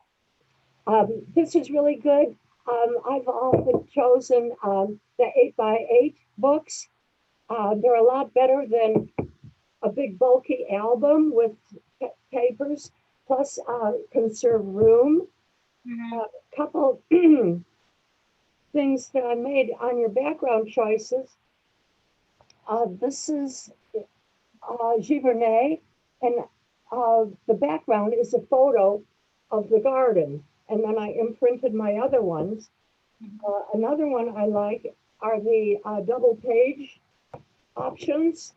F: This is really good. I've often chosen the 8x8 books. They're a lot better than a big bulky album with papers, plus conserve room. A couple things that I made on your background choices. This is Giverny, and the background is a photo of the garden. And then I imprinted my other ones. Another one I like are the double page options.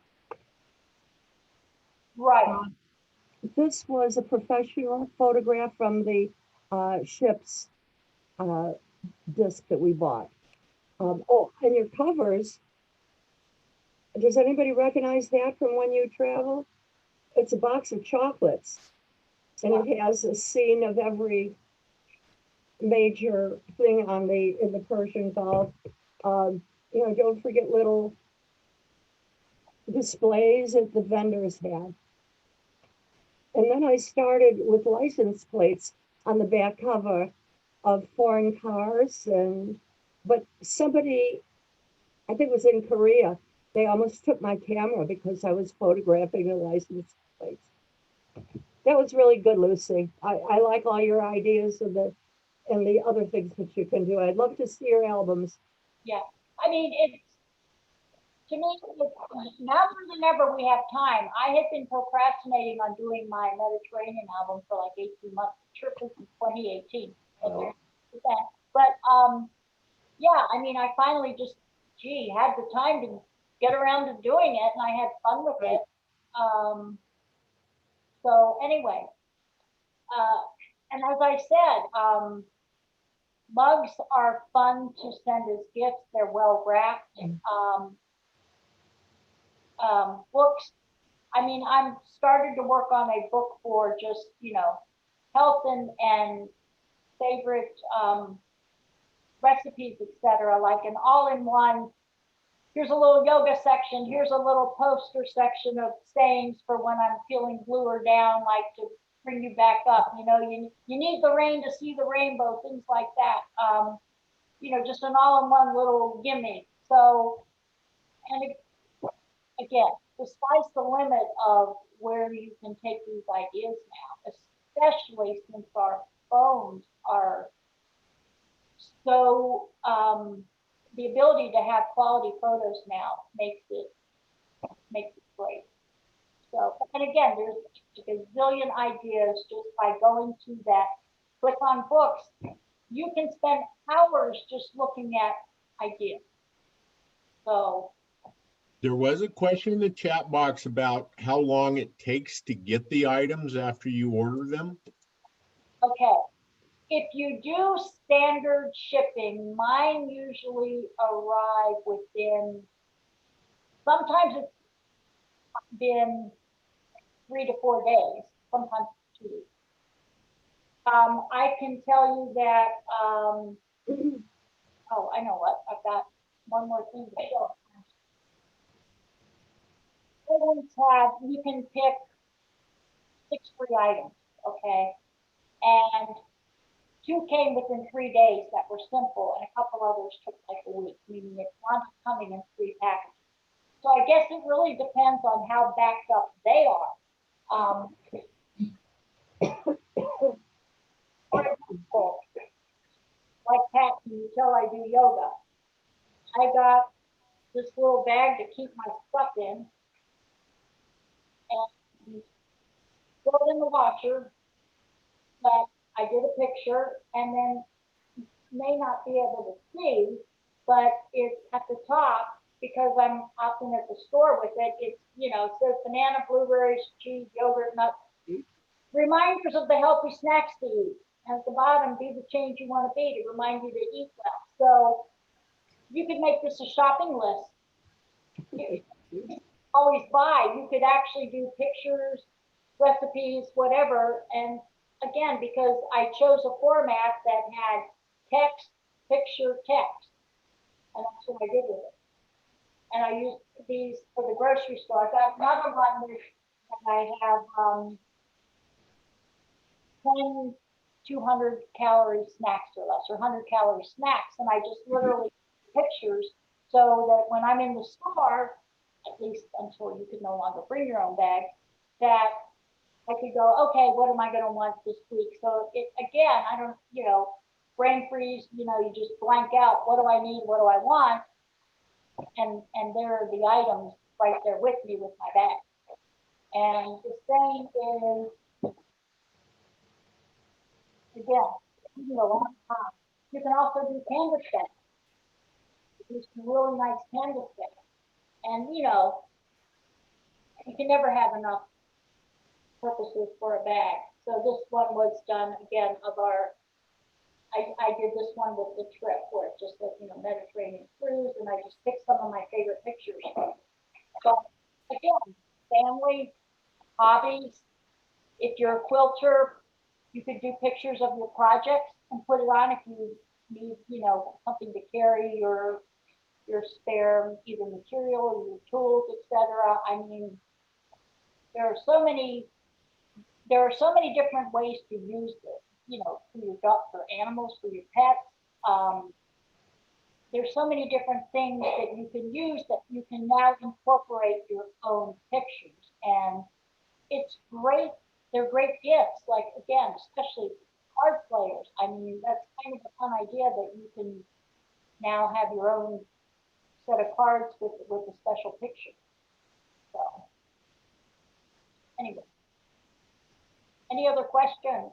A: Right.
F: This was a professional photograph from the ship's disc that we bought. Oh, and your covers, does anybody recognize that from when you travel? It's a box of chocolates, and it has a scene of every major thing in the Persian Gulf. Don't forget little displays that the vendors have. And then I started with license plates on the back cover of foreign cars, but somebody, I think it was in Korea, they almost took my camera because I was photographing the license plates. That was really good, Lucy. I like all your ideas and the other things that you can do. I'd love to see your albums.
A: Yeah, I mean, to me, now more than ever we have time. I had been procrastinating on doing my Mediterranean album for like 18 months. The trip was in 2018. But yeah, I mean, I finally just, had the time to get around to doing it, and I had fun with it. So anyway, and as I said, mugs are fun to send as gifts. They're well wrapped. Books, I mean, I'm started to work on a book for just, health and favorite recipes, etc., like an all-in-one. Here's a little yoga section. Here's a little poster section of sayings for when I'm feeling blue or down, like to bring you back up. You know, you need the rain to see the rainbow, things like that. You know, just an all-in-one little gimme. So, and again, the sky's the limit of where you can take these ideas now, especially since our phones are so, the ability to have quality photos now makes it great. So, and again, there's a gazillion ideas just by going to that, click on books. You can spend hours just looking at ideas. So,
C: There was a question in the chat box about how long it takes to get the items after you order them.
A: okay. If you do standard shipping, mine usually arrive within, sometimes it's been 3 to 4 days, sometimes 2 weeks. I can tell you that, oh, I know what, I've got one more thing to show. You can pick 6 free items, okay? And 2 came within 3 days that were simple, and a couple others took like a week, meaning it wanted coming in 3 packages. So I guess it really depends on how backed up they are. For example, like Pat, can you tell I do yoga? I got this little bag to keep my stuff in, and throw it in the washer. But I did a picture, and then may not be able to see, but it's at the top because I'm often at the store with it. It's, you know, it says banana, blueberries, cheese, yogurt, nuts. Reminders of the healthy snacks to eat. At the bottom, be the change you want to be, to remind you to eat well. So you could make this a shopping list. Always buy. You could actually do pictures, recipes, whatever. And again, because I chose a format that had text, picture, text. And that's what I did with it. And I used these for the grocery store. I got another one that I have 10 200 calorie snacks or less, or 100 calorie snacks. And I just literally pictures so that when I'm in the store, at least until you could no longer bring your own bag, that I could go, okay, what am I going to want this week? So it, again, I don't, you know, brain freeze, you know, you just blank out, what do I need? What do I want? And there are the items right there with me with my bag. And the same is, again, you know, a long time. You can also do canvas bags. There's some really nice canvas bags. And, you know, you can never have enough purposes for a bag. So this one was done again of our, I did this one with the trip where it just says, you know, Mediterranean cruise, and I just picked some of my favorite pictures. But again, family, hobbies. If you're a quilter, you could do pictures of your projects and put it on if you need, you know, something to carry your spare either material or your tools, etc. I mean, there are so many different ways to use this, you know, for your dog, for animals, for your pets. There's so many different things that you can use that you can now incorporate your own pictures. And it's great. They're great gifts. Like, again, especially card players. I mean, that's kind of a fun idea that you can now have your own set of cards with a special picture. So anyway, any other questions?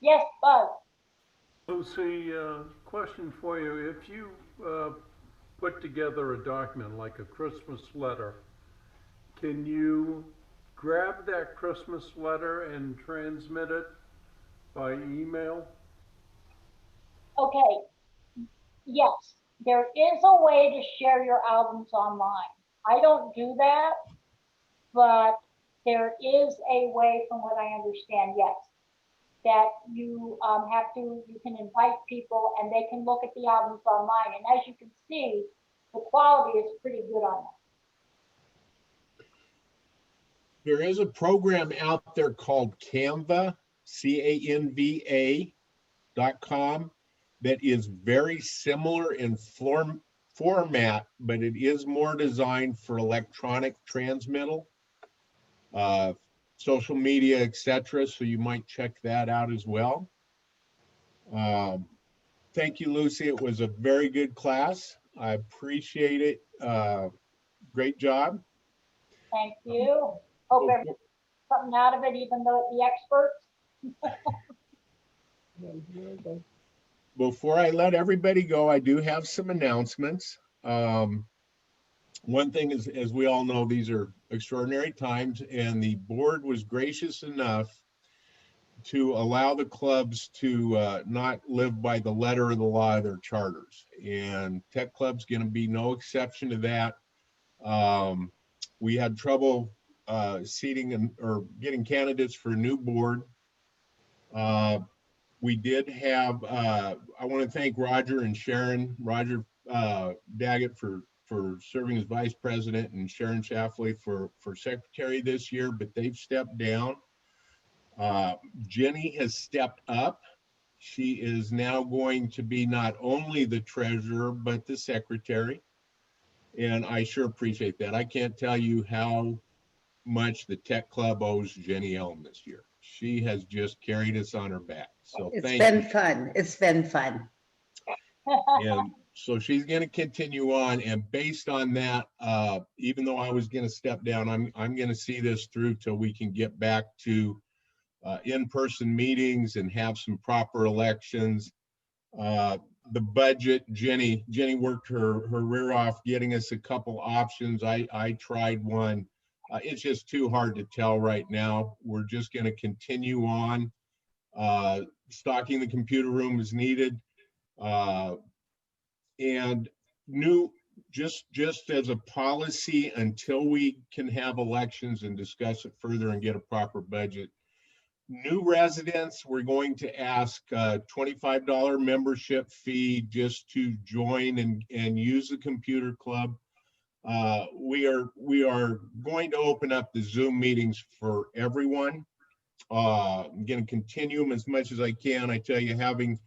A: Yes, Buzz.
J: Lucy, question for you. If you put together a document like a Christmas letter, can you grab that Christmas letter and transmit it by email?
A: Okay. Yes, there is a way to share your albums online. I don't do that, but there is a way, from what I understand, yes. that you you can invite people and they can look at the albums online. And as you can see, the quality is pretty good on them.
C: There is a program out there called Canva, CANVA.com, that is very similar in format, but it is more designed for electronic transmittal, social media, etc. So you might check that out as well. Thank you, Lucy. It was a very good class. I appreciate it. Great job.
A: Thank you. Hope everyone gets something out of it, even though the experts.
C: Before I let everybody go, I do have some announcements. One thing is, as we all know, these are extraordinary times, and the board was gracious enough to allow the clubs to not live by the letter of the law of their charters. And Tech Club's going to be no exception to that. We had trouble seating or getting candidates for a new board. We did have, I want to thank Roger and Sharon, Roger Daggett for serving as vice president, and Sharon Shaffley for secretary this year, but they've stepped down. Jenny has stepped up. She is now going to be not only the treasurer, but the secretary. And I sure appreciate that. I can't tell you how much the Tech Club owes Jenny Elm this year. She has just carried us on her back. So
K: It's
C: thank
K: been
C: you.
K: fun. It's been fun.
C: And so she's going to continue on. And based on that, even though I was going to step down, I'm going to see this through till we can get back to in-person meetings and have some proper elections. The budget, Jenny worked her rear off getting us a couple options. I tried one. It's just too hard to tell right now. We're just going to continue on. Stocking the computer room is needed. And just as a policy, until we can have elections and discuss it further and get a proper budget, new residents, we're going to ask a $25 membership fee just to join and use the computer club. We are going to open up the Zoom meetings for everyone. I'm going to continue them as much as I can. I tell you, having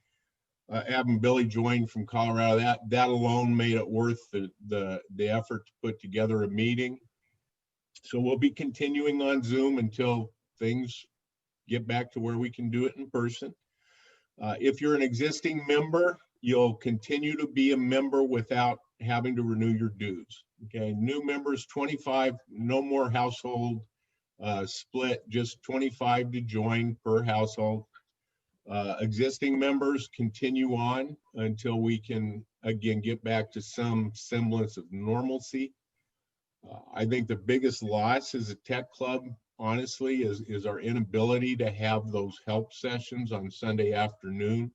C: Billy join from Colorado, that alone made it worth the effort to put together a meeting. So we'll be continuing on Zoom until things get back to where we can do it in person. If you're an existing member, you'll continue to be a member without having to renew your dues. Okay, new members 25, no more household split, just 25 to join per household. Existing members continue on until we can again get back to some semblance of normalcy. I think the biggest loss as a Tech Club, honestly, is our inability to have those help sessions on Sunday afternoon.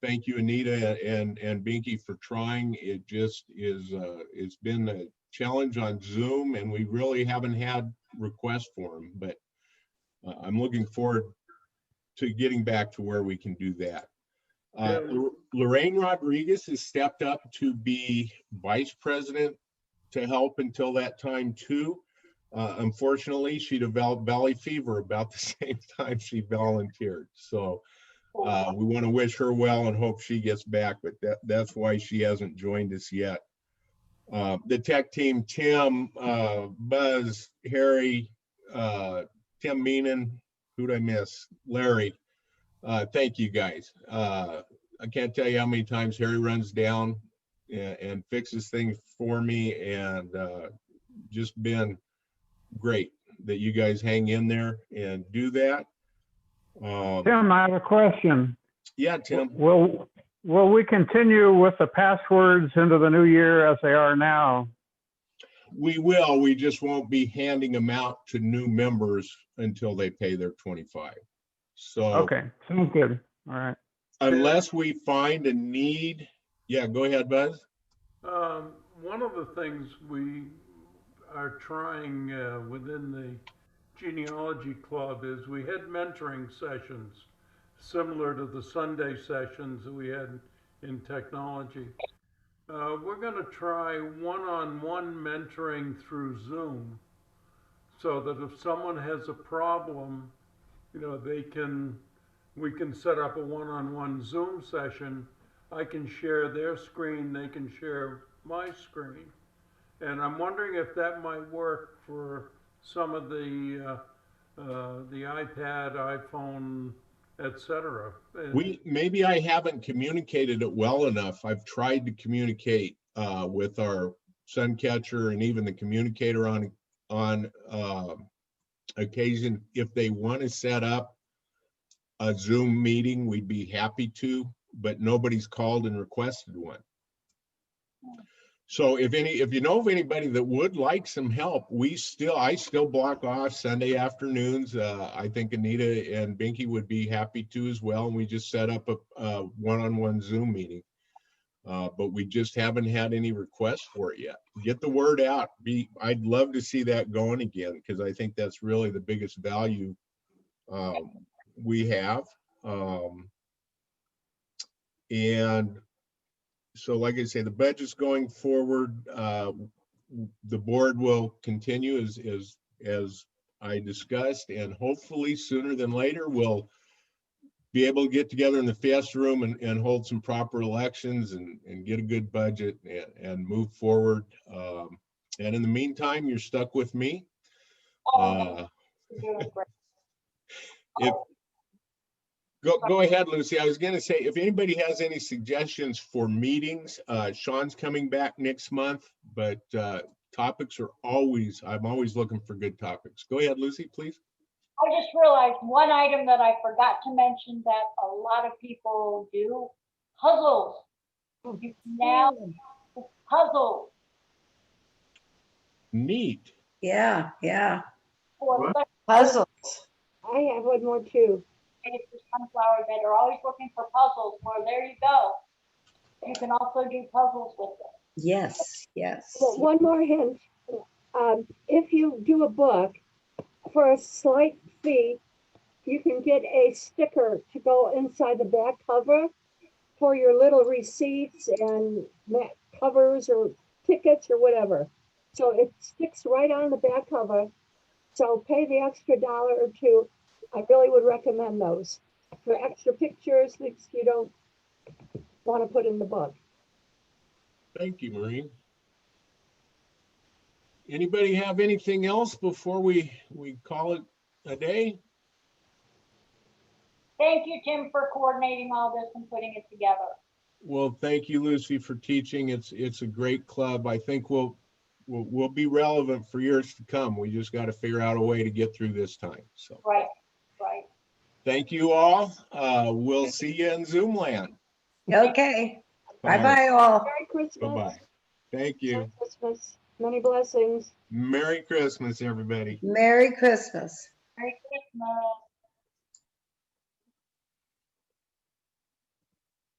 C: Thank you, Anita and Binky, for trying. It just is, it's been a challenge on Zoom, and we really haven't had requests for them, but I'm looking forward to getting back to where we can do that. Lorraine Rodriguez has stepped up to be vice president to help until that time too. Unfortunately, she developed belly fever about the same time she volunteered. So we want to wish her well and hope she gets back, but that's why she hasn't joined us yet. The tech team, Tim, Buzz, Harry, Tim Meenan, who'd I miss? Larry. Thank you guys. I can't tell you how many times Harry runs down and fixes things for me, and just been great that you guys hang in there and do that.
H: Tim, I have a question.
C: Yeah, Tim.
H: Will we continue with the passwords into the new year as they are now?
C: We will. We just won't be handing them out to new members until they pay their 25. So
H: okay, sounds good. All right.
C: Unless we find a need. Yeah, go ahead, Buzz.
J: One of the things we are trying within the Genealogy Club is we had mentoring sessions similar to the Sunday sessions that we had in technology. We're going to try one-on-one mentoring through Zoom so that if someone has a problem, you know, we can set up a one-on-one Zoom session. I can share their screen, they can share my screen. And I'm wondering if that might work for some of the iPad, iPhone, etc.
C: Maybe I haven't communicated it well enough. I've tried to communicate with our sun catcher and even the communicator on occasion. If they want to set up a Zoom meeting, we'd be happy to, but nobody's called and requested one. So if you know of anybody that would like some help, I still block off Sunday afternoons. I think Anita and Binky would be happy to as well. And we just set up a one-on-one Zoom meeting. But we just haven't had any requests for it yet. Get the word out. I'd love to see that going again, because I think that's really the biggest value we have. And so, like I say, the budget's going forward. The board will continue as I discussed, and hopefully sooner than later, we'll be able to get together in the fast room and hold some proper elections and get a good budget and move forward. And in the meantime, you're stuck with me. Go ahead, Lucy. I was going to say, if anybody has any suggestions for meetings, Sean's coming back next month, but topics are I'm always looking for good topics. Go ahead, Lucy, please.
A: I just realized one item that I forgot to mention that a lot of people do, puzzles. You can now do puzzles.
C: Neat.
K: Yeah, yeah.
A: For
K: Puzzles.
F: I have one more too.
A: sunflower that are always looking for puzzles. Well, there you go. You can also do puzzles with them.
K: Yes, yes.
F: Well, one more hint. If you do a book, for a slight fee, you can get a sticker to go inside the back cover for your little receipts and covers or tickets or whatever. So it sticks right on the back cover. So pay the extra $1 or $2. I really would recommend those for extra pictures that you don't want to put in the book.
C: Thank you, Maureen. Anybody have anything else before we call it a day?
A: Thank you, Tim, for coordinating all this and putting it together.
C: Well, thank you, Lucy, for teaching. It's a great club. I think we'll be relevant for years to come. We just got to figure out a way to get through this time. So
A: right.
C: Thank you all. We'll see you in Zoom land.
K: Okay. Bye-bye all.
F: Merry Christmas.
C: Bye-bye. Thank you.
F: Merry Christmas. Many blessings.
C: Merry Christmas, everybody.
K: Merry Christmas.
A: Merry Christmas.